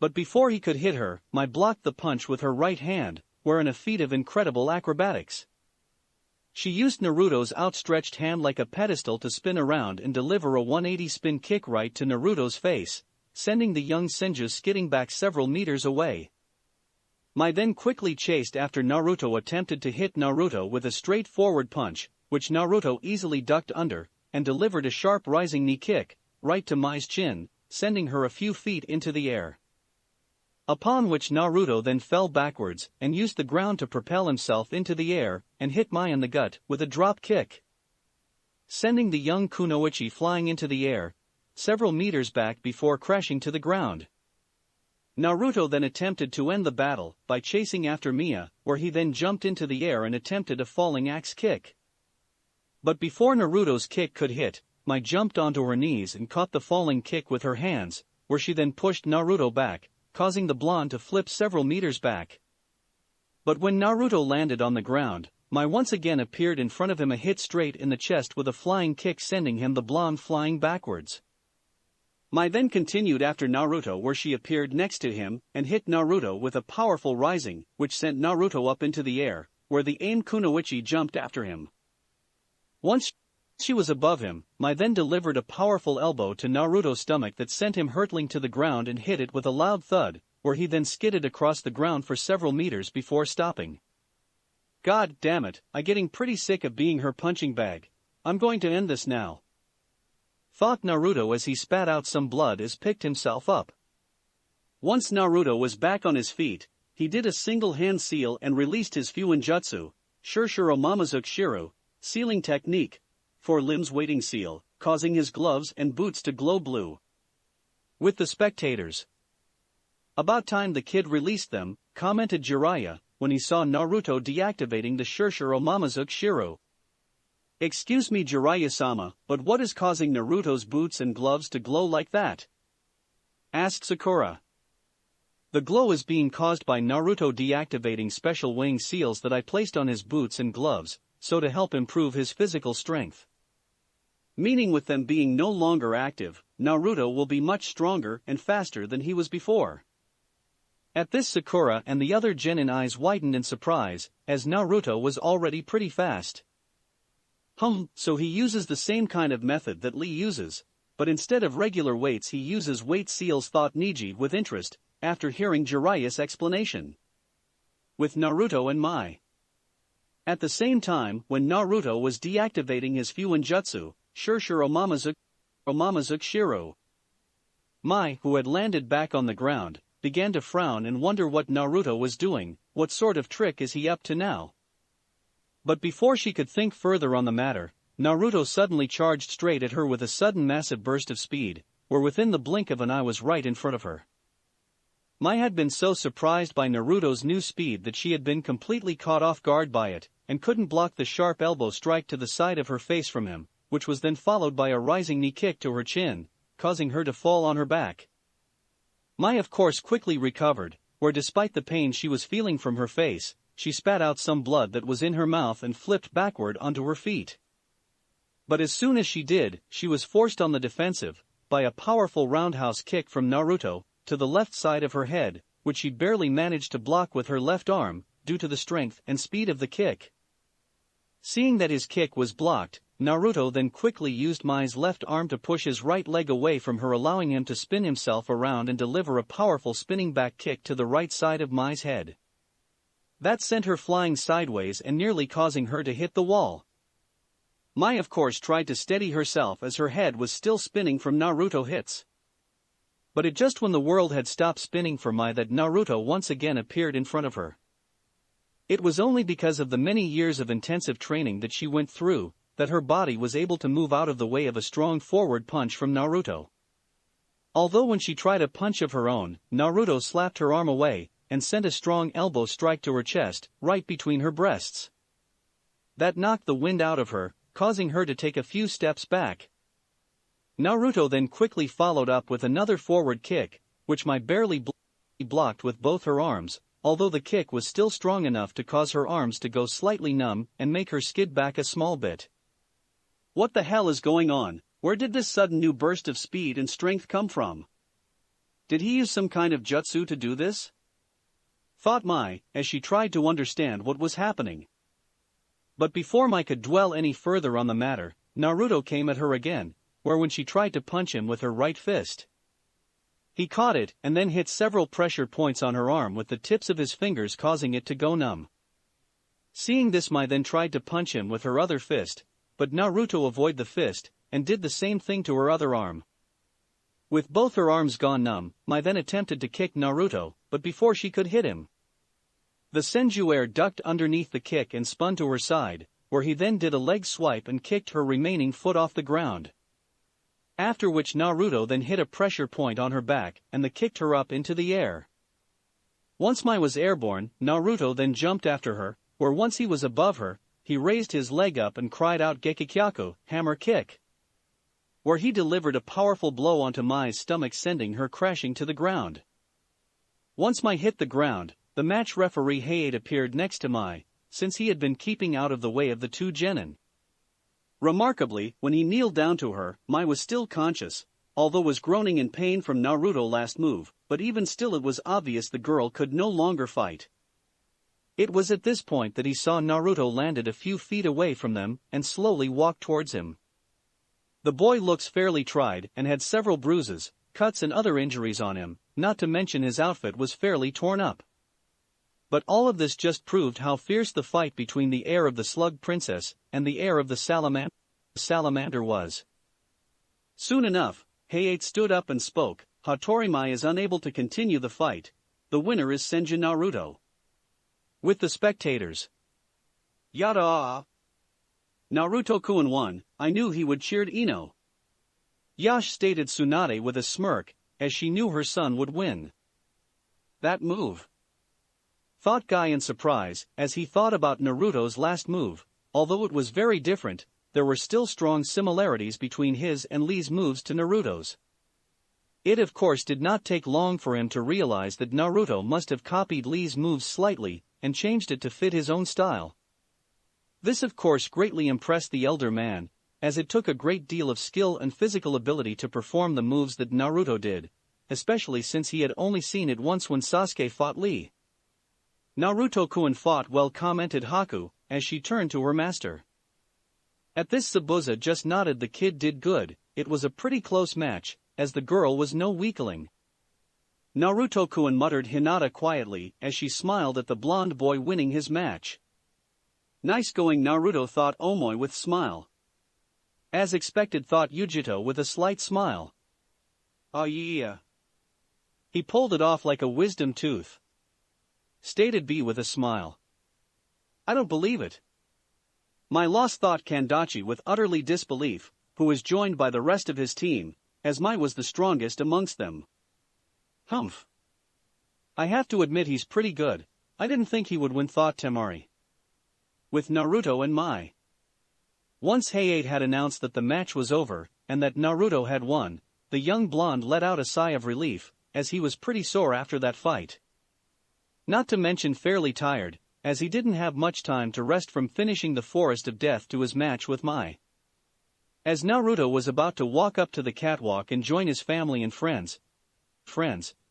But before he could hit her, Mai blocked the punch with her right hand, wherein a feat of incredible acrobatics. She used Naruto's outstretched hand like a pedestal to spin around and deliver a 180 spin kick right to Naruto's face, sending the young Senju skidding back several meters away. Mai then quickly chased after Naruto, attempted to hit Naruto with a straightforward punch, which Naruto easily ducked under, and delivered a sharp rising knee kick, right to Mai's chin, sending her a few feet into the air. Upon which Naruto then fell backwards and used the ground to propel himself into the air and hit Mai in the gut with a drop kick, sending the young kunoichi flying into the air several meters back before crashing to the ground. Naruto then attempted to end the battle by chasing after Mia, where he then jumped into the air and attempted a falling axe kick. But before Naruto's kick could hit, Mai jumped onto her knees and caught the falling kick with her hands, where she then pushed Naruto back, causing the blonde to flip several meters back. But when Naruto landed on the ground, Mai once again appeared in front of him, a hit straight in the chest with a flying kick, sending him the blonde flying backwards. Mai then continued after Naruto, where she appeared next to him and hit Naruto with a powerful rising, which sent Naruto up into the air, where the aimed kunoichi jumped after him. Once she was above him, Mai then delivered a powerful elbow to Naruto's stomach that sent him hurtling to the ground and hit it with a loud thud, where he then skidded across the ground for several meters before stopping. "God damn it, I'm getting pretty sick of being her punching bag. I'm going to end this now," thought Naruto as he spat out some blood as picked himself up. Once Naruto was back on his feet, he did a single hand seal and released his Fuinjutsu, Shurshuro Mamazuke Shiru, sealing technique, for limbs waiting seal, causing his gloves and boots to glow blue. With the spectators. "About time the kid released them," commented Jiraiya, when he saw Naruto deactivating the Shurshuro Mamazuke Shiru. "Excuse me, Jiraiya-sama, but what is causing Naruto's boots and gloves to glow like that?" asked Sakura. "The glow is being caused by Naruto deactivating special wing seals that I placed on his boots and gloves, so to help improve his physical strength. Meaning with them being no longer active, Naruto will be much stronger and faster than he was before." At this, Sakura and the other Genin eyes widened in surprise, as Naruto was already pretty fast. So he uses the same kind of method that Lee uses, but instead of regular weights he uses weight seals, thought Niji with interest, after hearing Jiraiya's explanation. With Naruto and Mai. At the same time, when Naruto was deactivating his Fuinjutsu, Shurshuro Mamazuke Shiru, Mai, who had landed back on the ground, began to frown and wonder what Naruto was doing. What sort of trick is he up to now? But before she could think further on the matter, Naruto suddenly charged straight at her with a sudden massive burst of speed, where within the blink of an eye was right in front of her. Mai had been so surprised by Naruto's new speed that she had been completely caught off guard by it, and couldn't block the sharp elbow strike to the side of her face from him, which was then followed by a rising knee kick to her chin, causing her to fall on her back. Mai of course quickly recovered, where despite the pain she was feeling from her face, she spat out some blood that was in her mouth and flipped backward onto her feet. But as soon as she did, she was forced on the defensive, by a powerful roundhouse kick from Naruto, to the left side of her head, which she barely managed to block with her left arm, due to the strength and speed of the kick. Seeing that his kick was blocked, Naruto then quickly used Mai's left arm to push his right leg away from her, allowing him to spin himself around and deliver a powerful spinning back kick to the right side of Mai's head. That sent her flying sideways and nearly causing her to hit the wall. Mai of course tried to steady herself as her head was still spinning from Naruto hits. But it just when the world had stopped spinning for Mai that Naruto once again appeared in front of her. It was only because of the many years of intensive training that she went through, that her body was able to move out of the way of a strong forward punch from Naruto. Although when she tried a punch of her own, Naruto slapped her arm away, and sent a strong elbow strike to her chest, right between her breasts. That knocked the wind out of her, causing her to take a few steps back. Naruto then quickly followed up with another forward kick, which Mai barely blocked with both her arms, although the kick was still strong enough to cause her arms to go slightly numb and make her skid back a small bit. What the hell is going on? Where did this sudden new burst of speed and strength come from? Did he use some kind of jutsu to do this? Thought Mai, as she tried to understand what was happening. But before Mai could dwell any further on the matter, Naruto came at her again, where when she tried to punch him with her right fist, he caught it and then hit several pressure points on her arm with the tips of his fingers, causing it to go numb. Seeing this, Mai then tried to punch him with her other fist, but Naruto avoided the fist, and did the same thing to her other arm. With both her arms gone numb, Mai then attempted to kick Naruto, but before she could hit him, the Senju heir ducked underneath the kick and spun to her side, where he then did a leg swipe and kicked her remaining foot off the ground. After which Naruto then hit a pressure point on her back and the kicked her up into the air. Once Mai was airborne, Naruto then jumped after her, where once he was above her, he raised his leg up and cried out Gekikyaku, hammer kick, where he delivered a powerful blow onto Mai's stomach, sending her crashing to the ground. Once Mai hit the ground, the match referee Hayate appeared next to Mai, since he had been keeping out of the way of the two genin. Remarkably, when he kneeled down to her, Mai was still conscious, although was groaning in pain from Naruto's last move, but even still it was obvious the girl could no longer fight. It was at this point that he saw Naruto landed a few feet away from them and slowly walked towards him. The boy looks fairly tried and had several bruises, cuts and other injuries on him, not to mention his outfit was fairly torn up. But all of this just proved how fierce the fight between the heir of the Slug Princess and the heir of the Salamander was. Soon enough, Hayate stood up and spoke. Hattori Mai is unable to continue the fight. The winner is Senju Naruto. With the spectators, Yada! Naruto-kun won. I knew he would, cheered Ino. Yash, stated Tsunade with a smirk, as she knew her son would win. That move, thought Guy in surprise, as he thought about Naruto's last move. Although it was very different, there were still strong similarities between his and Lee's moves to Naruto's. It of course did not take long for him to realize that Naruto must have copied Lee's moves slightly, and changed it to fit his own style. This of course greatly impressed the elder man, as it took a great deal of skill and physical ability to perform the moves that Naruto did, especially since he had only seen it once when Sasuke fought Lee. Naruto-kun fought well, commented Haku, as she turned to her master. At this, Sabuza just nodded. The kid did good. It was a pretty close match, as the girl was no weakling. Naruto-kun muttered Hinata quietly, as she smiled at the blonde boy winning his match. Nice going, Naruto, thought Omoi with smile. As expected, thought Yujito with a slight smile. Oh yeah. He pulled it off like a wisdom tooth, stated B with a smile. I don't believe it. My loss, thought Kandachi with utterly disbelief, who was joined by the rest of his team, as Mai was the strongest amongst them. Humph. I have to admit he's pretty good. I didn't think he would win, thought Temari. With Naruto and Mai. Once Hayate had announced that the match was over, and that Naruto had won, the young blonde let out a sigh of relief, as he was pretty sore after that fight. Not to mention fairly tired, as he didn't have much time to rest from finishing the Forest of Death to his match with Mai. As Naruto was about to walk up to the catwalk and join his family and friends,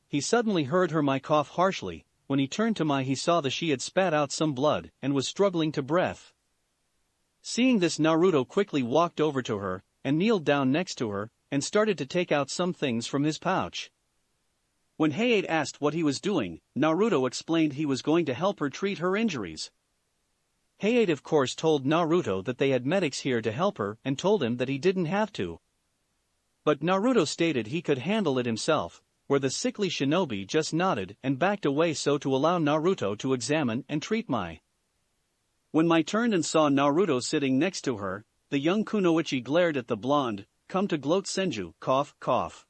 he suddenly heard her Mai cough harshly. When he turned to Mai, he saw that she had spat out some blood and was struggling to breath. Seeing this, Naruto quickly walked over to her and kneeled down next to her and started to take out some things from his pouch. When Hayate asked what he was doing, Naruto explained he was going to help her treat her injuries. Hayate of course told Naruto that they had medics here to help her and told him that he didn't have to. But Naruto stated he could handle it himself, where the sickly shinobi just nodded and backed away so to allow Naruto to examine and treat Mai. When Mai turned and saw Naruto sitting next to her, the young kunoichi glared at the blonde, come to gloat Senju, cough, cough.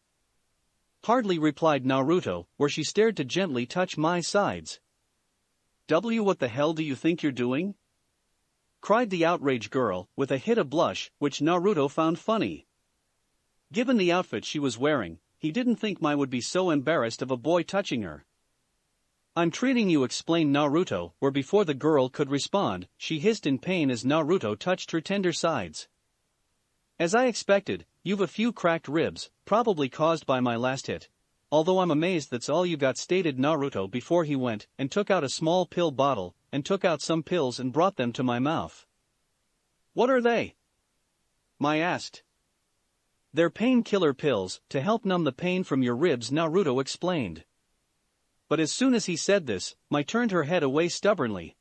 Hardly replied Naruto, where she stared to gently touch Mai's sides. What the hell do you think you're doing? Cried the outraged girl, with a hit of blush, which Naruto found funny. Given the outfit she was wearing, he didn't think Mai would be so embarrassed of a boy touching her. I'm treating you, explained Naruto, where before the girl could respond, she hissed in pain as Naruto touched her tender sides. As I expected, you've a few cracked ribs, probably caused by my last hit. Although I'm amazed that's all you got, stated Naruto before he went and took out a small pill bottle and took out some pills and brought them to my mouth. What are they? Mai asked. They're painkiller pills, to help numb the pain from your ribs, Naruto explained. But as soon as he said this, Mai turned her head away stubbornly.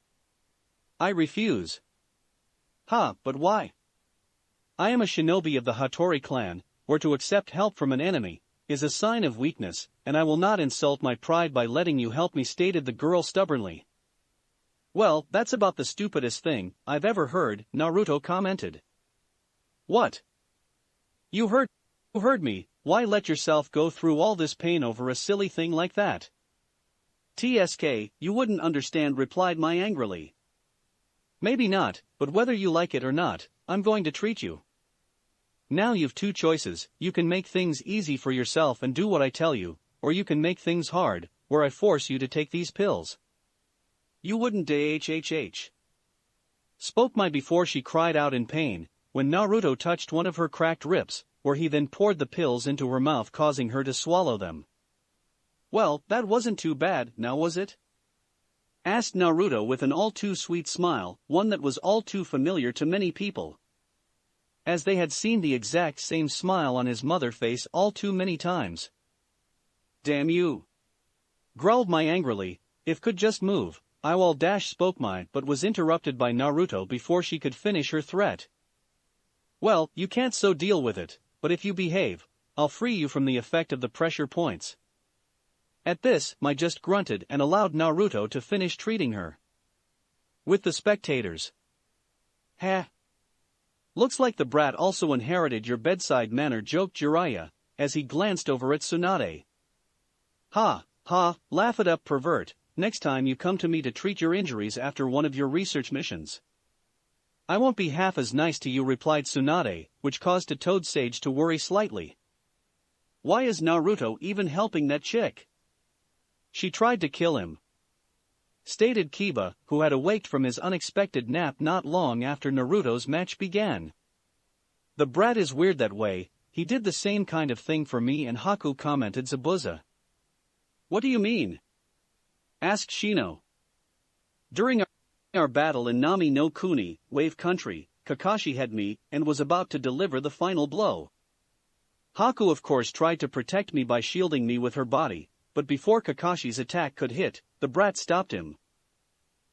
I refuse. But why? I am a shinobi of the Hattori clan, where to accept help from an enemy is a sign of weakness, and I will not insult my pride by letting you help me, stated the girl stubbornly. Well, that's about the stupidest thing I've ever heard, Naruto commented. What? You heard me. Why let yourself go through all this pain over a silly thing like that? TSK, you wouldn't understand, replied Mai angrily. Maybe not, but whether you like it or not, I'm going to treat you. Now you've two choices: you can make things easy for yourself and do what I tell you, or you can make things hard, where I force you to take these pills. You wouldn't spoke Mai before she cried out in pain, when Naruto touched one of her cracked ribs, where he then poured the pills into her mouth, causing her to swallow them. Well, that wasn't too bad, now was it? Asked Naruto with an all-too-sweet smile, one that was all too familiar to many people, as they had seen the exact same smile on his mother's face all too many times. Damn you! Growled Mai angrily. If could just move, I will spoke Mai, but was interrupted by Naruto before she could finish her threat. Well, you can't, so deal with it, but if you behave, I'll free you from the effect of the pressure points. At this, Mai just grunted and allowed Naruto to finish treating her. With the spectators. Looks like the brat also inherited your bedside manner, joked Jiraiya, as he glanced over at Tsunade. Laugh it up, pervert, next time you come to me to treat your injuries after one of your research missions. I won't be half as nice to you, replied Tsunade, which caused a Toad Sage to worry slightly. Why is Naruto even helping that chick? She tried to kill him, stated Kiba, who had awaked from his unexpected nap not long after Naruto's match began. The brat is weird that way, he did the same kind of thing for me and Haku, commented Zabuza. What do you mean? Asked Shino. During our battle in Nami no Kuni, Wave Country, Kakashi had me and was about to deliver the final blow. Haku of course tried to protect me by shielding me with her body, but before Kakashi's attack could hit, the brat stopped him.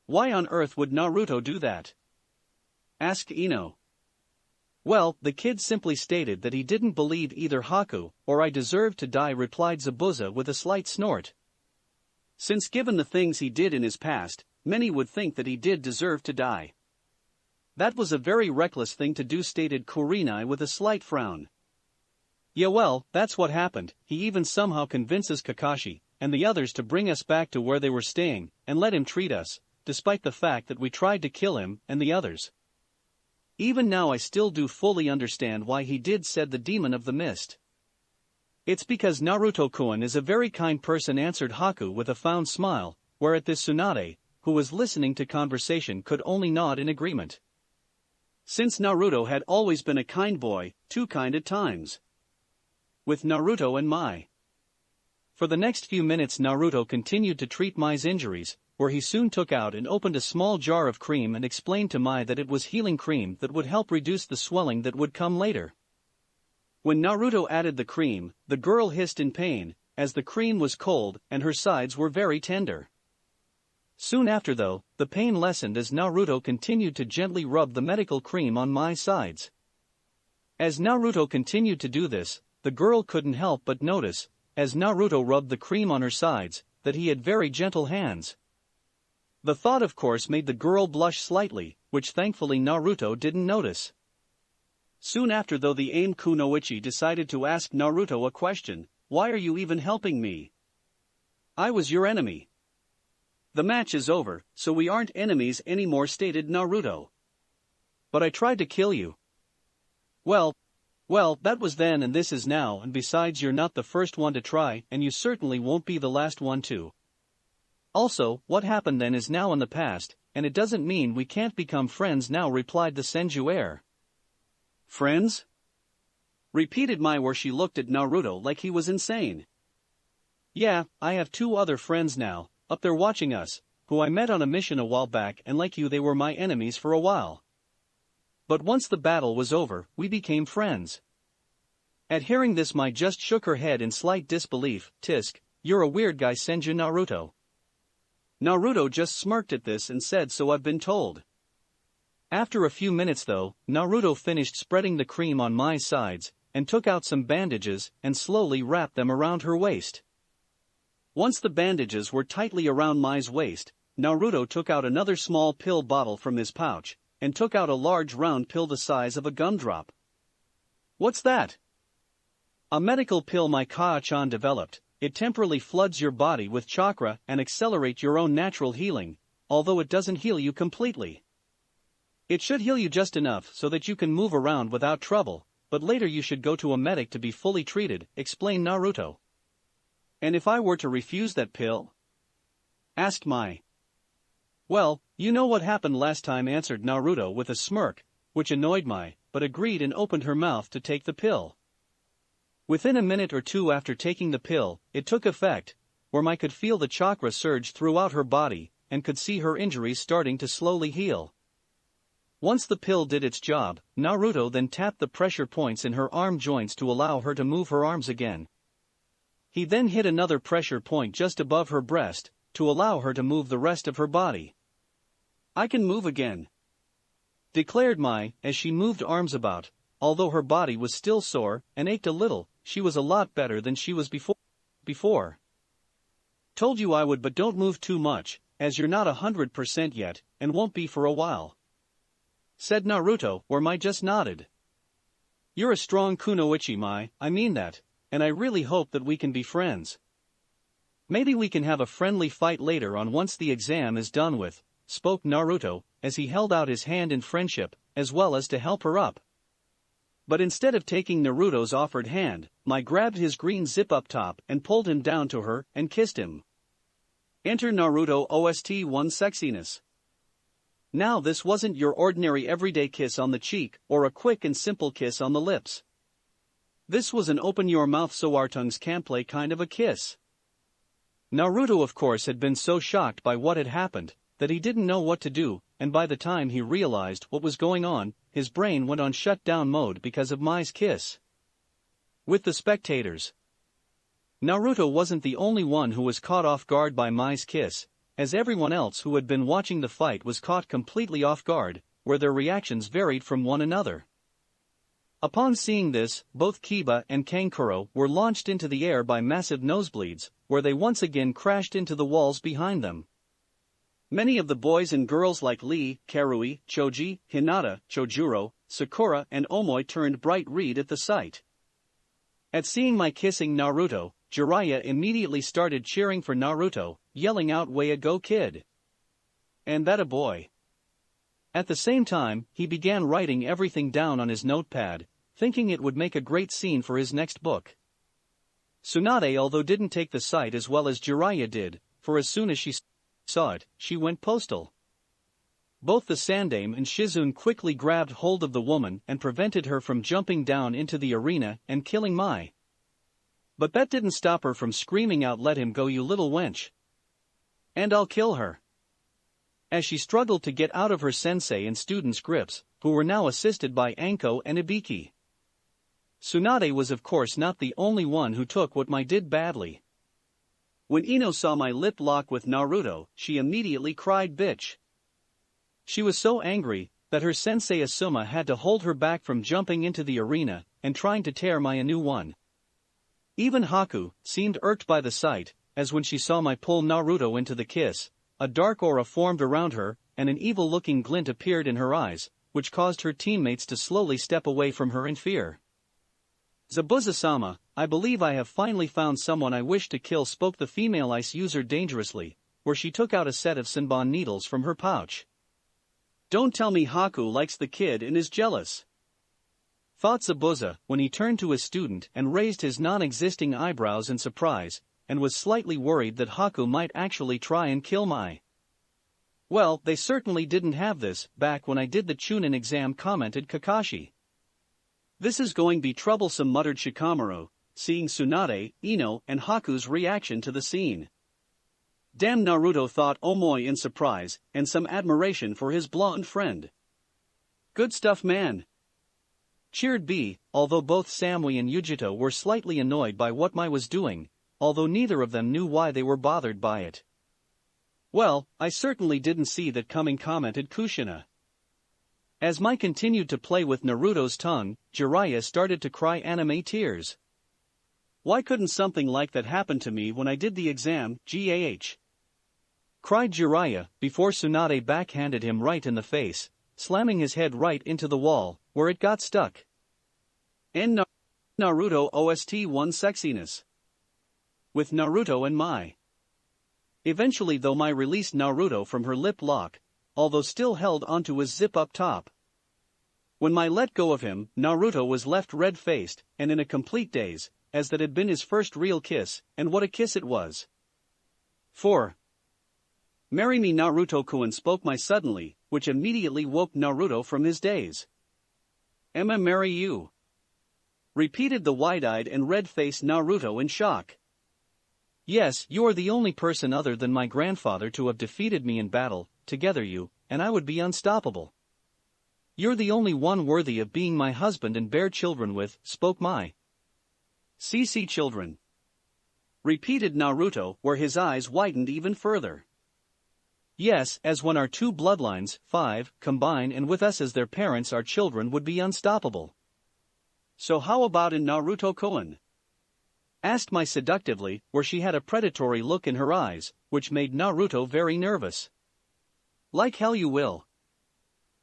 Why on earth would Naruto do that? Asked Ino. Well, the kid simply stated that he didn't believe either Haku or I deserved to die, replied Zabuza with a slight snort. Since given the things he did in his past, many would think that he did deserve to die. That was a very reckless thing to do, stated Kurinai with a slight frown. Yeah, well, that's what happened. He even somehow convinces Kakashi and the others to bring us back to where they were staying and let him treat us, despite the fact that we tried to kill him and the others. Even now I still do fully understand why he did, said the Demon of the Mist. It's because Naruto-kun is a very kind person, answered Haku with a fond smile, whereat this Tsunade, who was listening to conversation, could only nod in agreement. Since Naruto had always been a kind boy, too kind at times. With Naruto and Mai. For the next few minutes Naruto continued to treat Mai's injuries, where he soon took out and opened a small jar of cream and explained to Mai that it was healing cream that would help reduce the swelling that would come later. When Naruto added the cream, the girl hissed in pain, as the cream was cold and her sides were very tender. Soon after though, the pain lessened as Naruto continued to gently rub the medical cream on Mai's sides. As Naruto continued to do this, the girl couldn't help but notice, as Naruto rubbed the cream on her sides, that he had very gentle hands. The thought of course made the girl blush slightly, which thankfully Naruto didn't notice. Soon after though the aim Kunoichi decided to ask Naruto a question, "Why are you even helping me? I was your enemy." "The match is over, so we aren't enemies anymore," stated Naruto. "But I tried to kill you." Well, that was then and this is now, and besides you're not the first one to try and you certainly won't be the last one to. Also, what happened then is now in the past, and it doesn't mean we can't become friends now, replied the Senju heir. "Friends?" repeated Mai, where she looked at Naruto like he was insane. "Yeah, I have 2 other friends now, up there watching us, who I met on a mission a while back, and like you they were my enemies for a while. But once the battle was over, we became friends." At hearing this Mai just shook her head in slight disbelief. "Tisk, you're a weird guy, Senju." Naruto just smirked at this and said, "So I've been told." After a few minutes though, Naruto finished spreading the cream on Mai's sides, and took out some bandages and slowly wrapped them around her waist. Once the bandages were tightly around Mai's waist, Naruto took out another small pill bottle from his pouch, and took out a large round pill the size of a gumdrop. "What's that?" "A medical pill my Kaa-chan developed. It temporarily floods your body with chakra and accelerates your own natural healing, although it doesn't heal you completely. It should heal you just enough so that you can move around without trouble, but later you should go to a medic to be fully treated," explained Naruto. "And if I were to refuse that pill?" asked Mai. "Well, you know what happened last time," answered Naruto with a smirk, which annoyed Mai, but agreed and opened her mouth to take the pill. Within a minute or two after taking the pill, it took effect, where Mai could feel the chakra surge throughout her body, and could see her injuries starting to slowly heal. Once the pill did its job, Naruto then tapped the pressure points in her arm joints to allow her to move her arms again. He then hit another pressure point just above her breast, to allow her to move the rest of her body. "I can move again," declared Mai, as she moved arms about. Although her body was still sore and ached a little, she was a lot better than she was before. "Told you I would, but don't move too much, as you're not 100% yet, and won't be for a while," said Naruto, where Mai just nodded. "You're a strong kunoichi, Mai, I mean that, and I really hope that we can be friends. Maybe we can have a friendly fight later on once the exam is done with," spoke Naruto, as he held out his hand in friendship, as well as to help her up. But instead of taking Naruto's offered hand, Mai grabbed his green zip-up top and pulled him down to her and kissed him. Enter Naruto OST 1 Sexiness. Now this wasn't your ordinary everyday kiss on the cheek or a quick and simple kiss on the lips. This was an open your mouth so our tongues can play kind of a kiss. Naruto of course had been so shocked by what had happened, that he didn't know what to do, and by the time he realized what was going on, his brain went on shutdown mode because of Mai's kiss. With the spectators, Naruto wasn't the only one who was caught off guard by Mai's kiss, as everyone else who had been watching the fight was caught completely off guard, where their reactions varied from one another. Upon seeing this, both Kiba and Kankuro were launched into the air by massive nosebleeds, where they once again crashed into the walls behind them. Many of the boys and girls like Lee, Karui, Choji, Hinata, Chojuro, Sakura and Omoi turned bright red at the sight. At seeing Mai kissing Naruto, Jiraiya immediately started cheering for Naruto, yelling out, "Way to go, kid! And that a boy!" At the same time, he began writing everything down on his notepad, thinking it would make a great scene for his next book. Tsunade although didn't take the sight as well as Jiraiya did, for as soon as she saw it, she went postal. Both the Sandaime and Shizune quickly grabbed hold of the woman and prevented her from jumping down into the arena and killing Mai. But that didn't stop her from screaming out, "Let him go, you little wench! And I'll kill her!" As she struggled to get out of her sensei and students' grips, who were now assisted by Anko and Ibiki. Tsunade was of course not the only one who took what Mai did badly. When Ino saw my lip lock with Naruto, she immediately cried bitch. She was so angry that her sensei Asuma had to hold her back from jumping into the arena and trying to tear Mai a new one. Even Haku seemed irked by the sight, as when she saw Mai pull Naruto into the kiss, a dark aura formed around her and an evil-looking glint appeared in her eyes, which caused her teammates to slowly step away from her in fear. "Zabuza-sama, I believe I have finally found someone I wish to kill," spoke the female ice user dangerously, where she took out a set of Senbon needles from her pouch. "Don't tell me Haku likes the kid and is jealous," thought Zabuza when he turned to his student and raised his non-existing eyebrows in surprise, and was slightly worried that Haku might actually try and kill Mai. "Well, they certainly didn't have this back when I did the Chunin exam," commented Kakashi. "This is going to be troublesome," muttered Shikamaru, seeing Tsunade, Ino, and Haku's reaction to the scene. "Damn," Naruto thought Omoi in surprise and some admiration for his blonde friend. "Good stuff, man," cheered B, although both Samui and Yujito were slightly annoyed by what Mai was doing, although neither of them knew why they were bothered by it. "Well, I certainly didn't see that coming," commented Kushina. As Mai continued to play with Naruto's tongue, Jiraiya started to cry anime tears. "Why couldn't something like that happen to me when I did the exam, gah?" cried Jiraiya, before Tsunade backhanded him right in the face, slamming his head right into the wall, where it got stuck. And Naruto OST 1 sexiness. With Naruto and Mai. Eventually though Mai released Naruto from her lip lock, although still held onto his zip up top. When Mai let go of him, Naruto was left red-faced and in a complete daze, as that had been his first real kiss, and what a kiss it was. 4. "Marry me, Naruto-kun," spoke Mai suddenly, which immediately woke Naruto from his daze. "Emma, marry you?" repeated the wide-eyed and red-faced Naruto in shock. "Yes, you are the only person other than my grandfather to have defeated me in battle. Together you and I would be unstoppable. You're the only one worthy of being my husband and bear children with," spoke Mai. "CC children," repeated Naruto, where his eyes widened even further. "Yes, as when our two bloodlines, 5, combine and with us as their parents our children would be unstoppable." "So how about in Naruto-kun?" asked Mai seductively, where she had a predatory look in her eyes, which made Naruto very nervous. "Like hell you will,"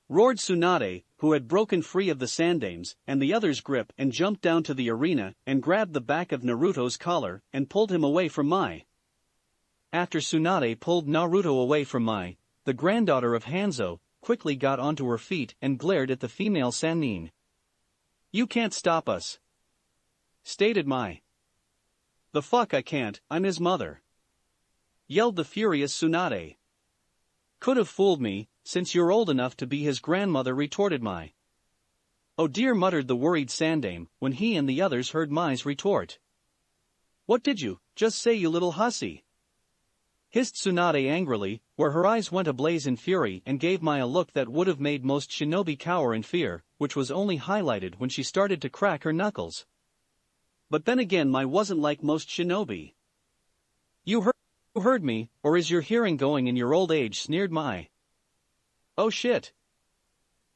roared Tsunade, who had broken free of the Sandaimes and the other's grip and jumped down to the arena and grabbed the back of Naruto's collar and pulled him away from Mai. After Tsunade pulled Naruto away from Mai, the granddaughter of Hanzo quickly got onto her feet and glared at the female Sannin. "You can't stop us," stated Mai. "The fuck I can't, I'm his mother," yelled the furious Tsunade. "Could have fooled me, since you're old enough to be his grandmother," retorted Mai. "Oh dear," muttered the worried Sandaime when he and the others heard Mai's retort. "What did you just say, you little hussy?" hissed Tsunade angrily, where her eyes went ablaze in fury and gave Mai a look that would have made most shinobi cower in fear, which was only highlighted when she started to crack her knuckles. But then again, Mai wasn't like most shinobi. You heard me, or is your hearing going in your old age?" sneered Mai. "Oh shit!"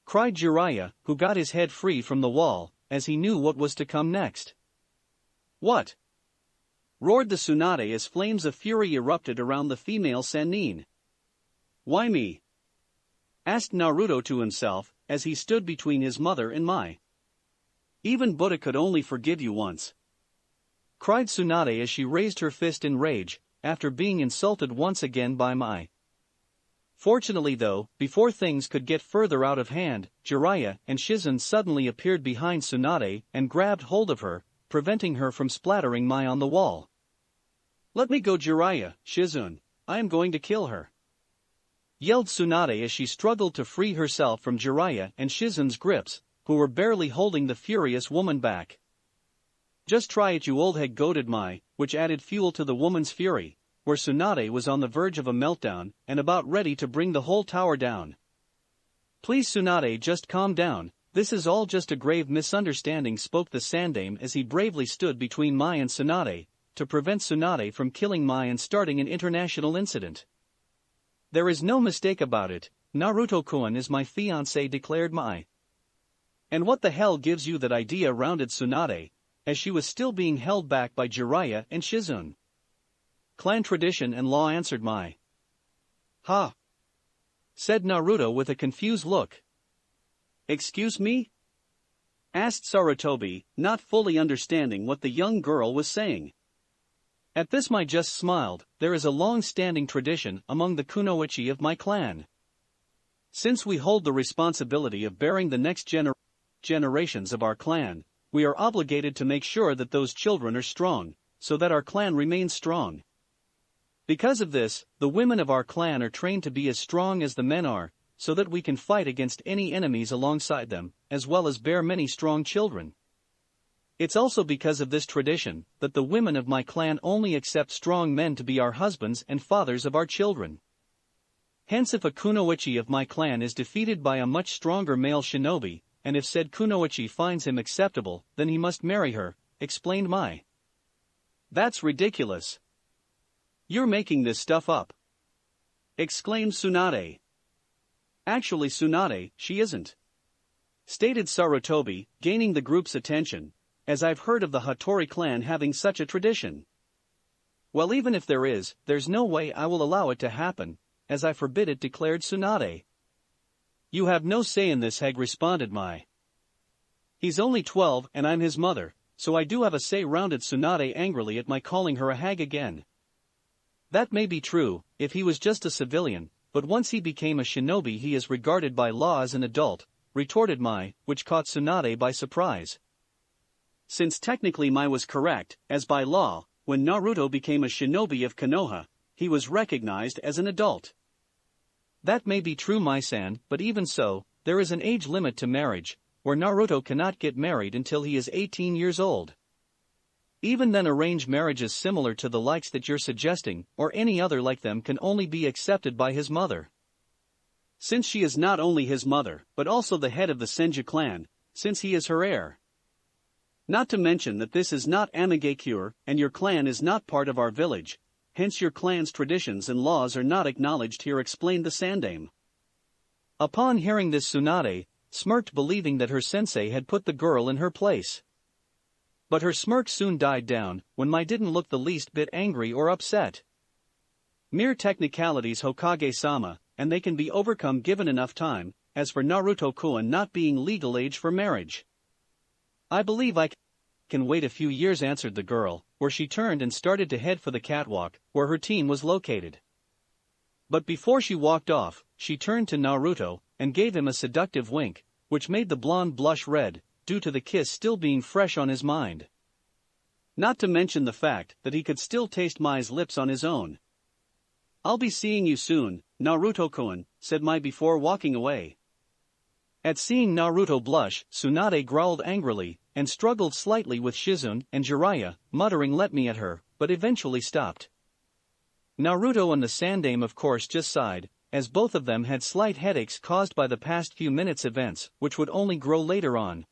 cried Jiraiya, who got his head free from the wall, as he knew what was to come next. "What?" roared the Tsunade as flames of fury erupted around the female Sannin. "Why me?" asked Naruto to himself, as he stood between his mother and Mai. "Even Buddha could only forgive you once," cried Tsunade as she raised her fist in rage, after being insulted once again by Mai. Fortunately though, before things could get further out of hand, Jiraiya and Shizune suddenly appeared behind Tsunade and grabbed hold of her, preventing her from splattering Mai on the wall. "Let me go, Jiraiya, Shizune, I am going to kill her," yelled Tsunade as she struggled to free herself from Jiraiya and Shizun's grips, who were barely holding the furious woman back. Just try it, you old hag, goaded Mai, which added fuel to the woman's fury, where Tsunade was on the verge of a meltdown and about ready to bring the whole tower down. Please Tsunade, just calm down, this is all just a grave misunderstanding, spoke the Sandame as he bravely stood between Mai and Tsunade, to prevent Tsunade from killing Mai and starting an international incident. There is no mistake about it, Naruto-kun is my fiancé, declared Mai. And what the hell gives you that idea, rounded Tsunade, as she was still being held back by Jiraiya and Shizun. Clan tradition and law, answered Mai. Ha! Said Naruto with a confused look. Excuse me? Asked Sarutobi, not fully understanding what the young girl was saying. At this Mai just smiled. There is a long-standing tradition among the kunoichi of my clan. Since we hold the responsibility of bearing the next generations of our clan, we are obligated to make sure that those children are strong, so that our clan remains strong. Because of this, the women of our clan are trained to be as strong as the men are, so that we can fight against any enemies alongside them, as well as bear many strong children. It's also because of this tradition that the women of my clan only accept strong men to be our husbands and fathers of our children. Hence, if a kunoichi of my clan is defeated by a much stronger male shinobi, and if said kunoichi finds him acceptable, then he must marry her, explained Mai. That's ridiculous. You're making this stuff up, exclaimed Tsunade. Actually Tsunade, she isn't, stated Sarutobi, gaining the group's attention, as I've heard of the Hattori clan having such a tradition. Well, even if there is, there's no way I will allow it to happen, as I forbid it, declared Tsunade. You have no say in this, hag, responded Mai. He's only 12 and I'm his mother, so I do have a say, rounded Tsunade angrily at my calling her a hag again. That may be true, if he was just a civilian, but once he became a shinobi he is regarded by law as an adult, retorted Mai, which caught Tsunade by surprise. Since technically Mai was correct, as by law, when Naruto became a shinobi of Konoha, he was recognized as an adult. That may be true, Mai-san, but even so, there is an age limit to marriage, where Naruto cannot get married until he is 18 years old. Even then, arranged marriages similar to the likes that you're suggesting, or any other like them, can only be accepted by his mother. Since she is not only his mother, but also the head of the Senju clan, since he is her heir. Not to mention that this is not Amigakure, and your clan is not part of our village, hence your clan's traditions and laws are not acknowledged here, explained the Sandame. Upon hearing this, Tsunade smirked, believing that her sensei had put the girl in her place. But her smirk soon died down, when Mai didn't look the least bit angry or upset. Mere technicalities, Hokage-sama, and they can be overcome given enough time. As for Naruto-kun not being legal age for marriage, I believe I can wait a few years, answered the girl, where she turned and started to head for the catwalk, where her team was located. But before she walked off, she turned to Naruto, and gave him a seductive wink, which made the blonde blush red, due to the kiss still being fresh on his mind. Not to mention the fact that he could still taste Mai's lips on his own. I'll be seeing you soon, Naruto-kun, said Mai before walking away. At seeing Naruto blush, Tsunade growled angrily, and struggled slightly with Shizun and Jiraiya, muttering "let me" at her, but eventually stopped. Naruto and the Sandame of course just sighed, as both of them had slight headaches caused by the past few minutes' events, which would only grow later on.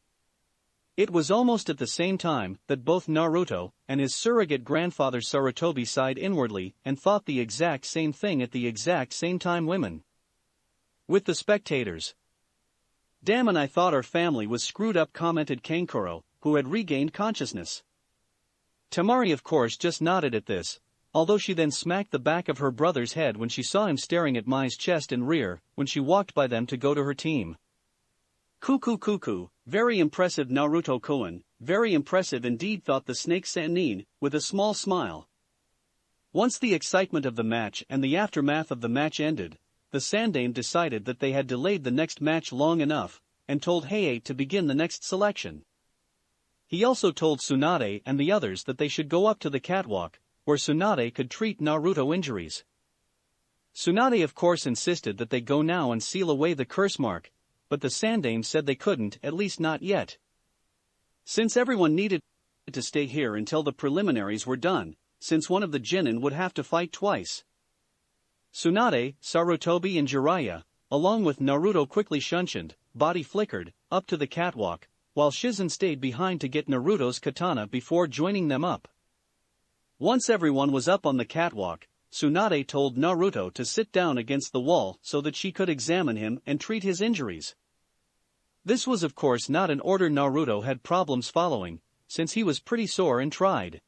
It was almost at the same time that both Naruto and his surrogate grandfather Sarutobi sighed inwardly and thought the exact same thing at the exact same time. Women with the spectators. Damn, and I thought our family was screwed up, commented Kankuro, who had regained consciousness. Tamari of course just nodded at this, although she then smacked the back of her brother's head when she saw him staring at Mai's chest and rear when she walked by them to go to her team. Cuckoo, very impressive Naruto-kun, very impressive indeed, thought the snake Sannin, with a small smile. Once the excitement of the match and the aftermath of the match ended, the Sandame decided that they had delayed the next match long enough, and told Heiei to begin the next selection. He also told Tsunade and the others that they should go up to the catwalk, where Tsunade could treat Naruto injuries. Tsunade of course insisted that they go now and seal away the curse mark, but the Sandame said they couldn't, at least not yet. Since everyone needed to stay here until the preliminaries were done, since one of the Genin would have to fight twice. Tsunade, Sarutobi and Jiraiya, along with Naruto quickly shunshined, body flickered, up to the catwalk, while Shizen stayed behind to get Naruto's katana before joining them up. Once everyone was up on the catwalk, Tsunade told Naruto to sit down against the wall so that she could examine him and treat his injuries. This was of course not an order Naruto had problems following, since he was pretty sore and tried.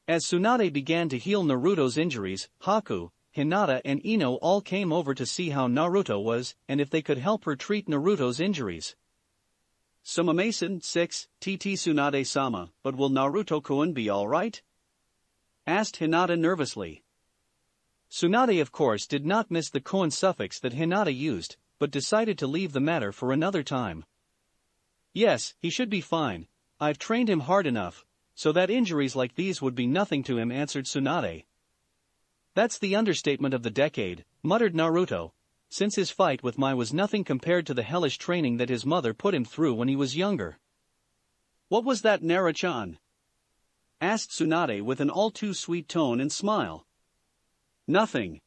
As Tsunade began to heal Naruto's injuries, Haku, Hinata and Ino all came over to see how Naruto was and if they could help her treat Naruto's injuries. Sumamasen 6, TT Tsunade-sama, but will Naruto-kun be alright? Asked Hinata nervously. Tsunade of course did not miss the koan suffix that Hinata used, but decided to leave the matter for another time. Yes, he should be fine. I've trained him hard enough, so that injuries like these would be nothing to him, answered Tsunade. That's the understatement of the decade, muttered Naruto, since his fight with Mai was nothing compared to the hellish training that his mother put him through when he was younger. What was that, Nara-chan? Asked Tsunade with an all-too-sweet tone and smile. Nothing.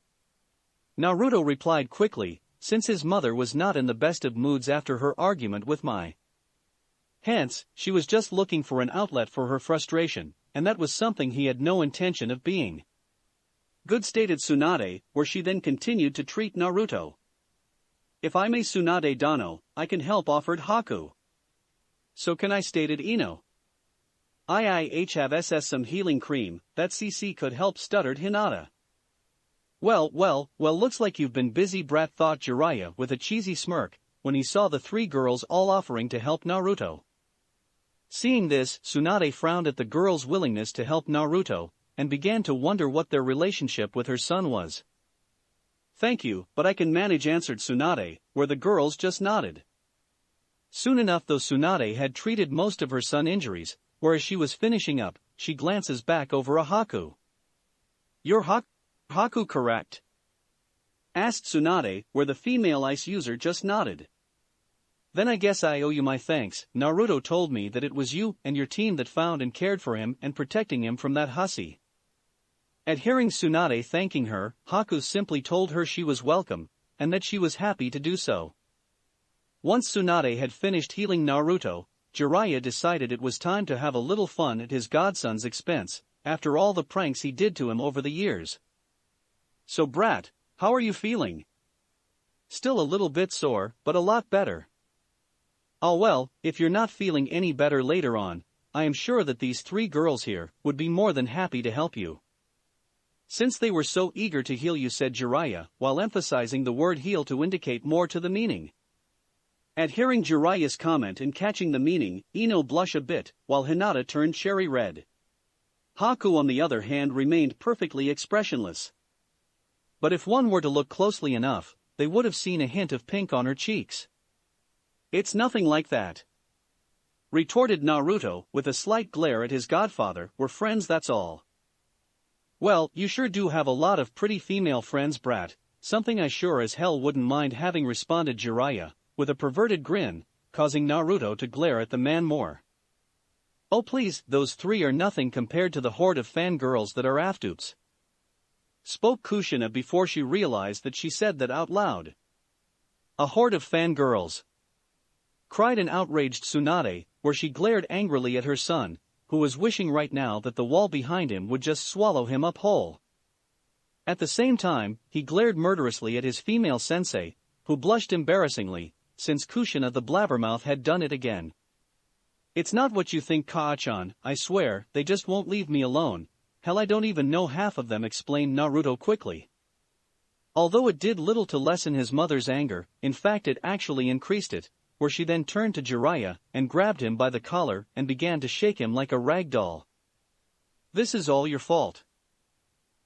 Naruto replied quickly, since his mother was not in the best of moods after her argument with Mai. Hence, she was just looking for an outlet for her frustration, and that was something he had no intention of being. Good, stated Tsunade, where she then continued to treat Naruto. If I may, Tsunade Dano, I can help, offered Haku. So can I, stated Ino. I have some healing cream, that CC could help, stuttered Hinata. Well, looks like you've been busy, brat, thought Jiraiya with a cheesy smirk, when he saw the three girls all offering to help Naruto. Seeing this, Tsunade frowned at the girls' willingness to help Naruto, and began to wonder what their relationship with her son was. Thank you, but I can manage, answered Tsunade, where the girls just nodded. Soon enough, though Tsunade had treated most of her son's injuries, whereas she was finishing up, she glances back over a Haku. You're Haku, correct? Asked Tsunade, where the female ice user just nodded. Then I guess I owe you my thanks. Naruto told me that it was you and your team that found and cared for him and protecting him from that hussy. At hearing Tsunade thanking her, Haku simply told her she was welcome, and that she was happy to do so. Once Tsunade had finished healing Naruto, Jiraiya decided it was time to have a little fun at his godson's expense, after all the pranks he did to him over the years. So brat, how are you feeling? Still a little bit sore, but a lot better. Oh well, if you're not feeling any better later on, I am sure that these three girls here would be more than happy to help you. Since they were so eager to heal you, said Jiraiya, while emphasizing the word heal to indicate more to the meaning. At hearing Jiraiya's comment and catching the meaning, Ino blushed a bit, while Hinata turned cherry red. Haku on the other hand remained perfectly expressionless. But if one were to look closely enough, they would have seen a hint of pink on her cheeks. It's nothing like that, retorted Naruto, with a slight glare at his godfather. We're friends, that's all. Well, you sure do have a lot of pretty female friends, brat, something I sure as hell wouldn't mind having, responded Jiraiya, with a perverted grin, causing Naruto to glare at the man more. Oh please, those three are nothing compared to the horde of fangirls that are aftoops. Spoke Kushina before she realized that she said that out loud. A horde of fangirls, cried an outraged Tsunade, where she glared angrily at her son, who was wishing right now that the wall behind him would just swallow him up whole. At the same time, he glared murderously at his female sensei, who blushed embarrassingly, since Kushina the blabbermouth had done it again. It's not what you think, Kaa-chan, I swear, they just won't leave me alone. Hell, I don't even know half of them, explained Naruto quickly. Although it did little to lessen his mother's anger, in fact it actually increased it, where she then turned to Jiraiya and grabbed him by the collar and began to shake him like a rag doll. This is all your fault,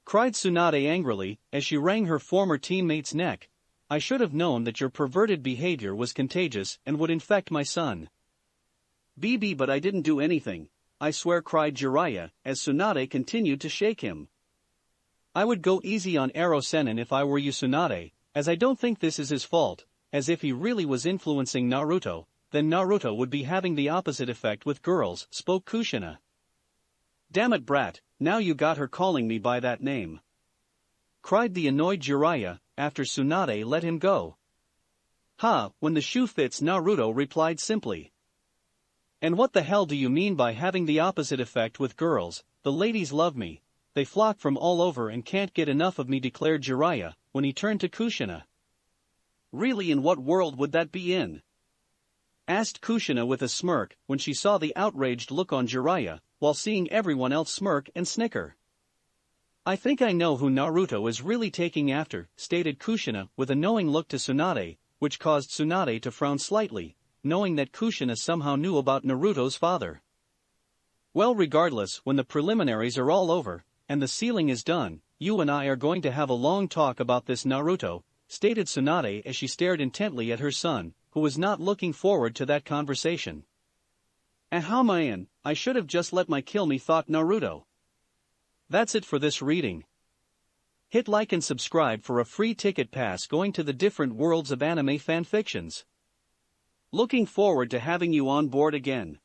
cried Tsunade angrily, as she wrung her former teammate's neck. I should have known that your perverted behavior was contagious and would infect my son. BB, but I didn't do anything, I swear, cried Jiraiya, as Tsunade continued to shake him. I would go easy on Ero-Sennin if I were you, Tsunade, as I don't think this is his fault, as if he really was influencing Naruto, then Naruto would be having the opposite effect with girls, spoke Kushina. Damn it, brat, now you got her calling me by that name, cried the annoyed Jiraiya, after Tsunade let him go. Ha, when the shoe fits, Naruto replied simply. And what the hell do you mean by having the opposite effect with girls? The ladies love me, they flock from all over and can't get enough of me, declared Jiraiya, when he turned to Kushina. Really, in what world would that be in? Asked Kushina with a smirk when she saw the outraged look on Jiraiya, while seeing everyone else smirk and snicker. I think I know who Naruto is really taking after, stated Kushina with a knowing look to Tsunade, which caused Tsunade to frown slightly, knowing that Kushina somehow knew about Naruto's father. Well, regardless, when the preliminaries are all over, and the sealing is done, you and I are going to have a long talk about this, Naruto, stated Tsunade as she stared intently at her son, who was not looking forward to that conversation. And how am I in? I should have just let my kill me, thought Naruto. That's it for this reading. Hit like and subscribe for a free ticket pass going to the different worlds of anime fanfictions. Looking forward to having you on board again.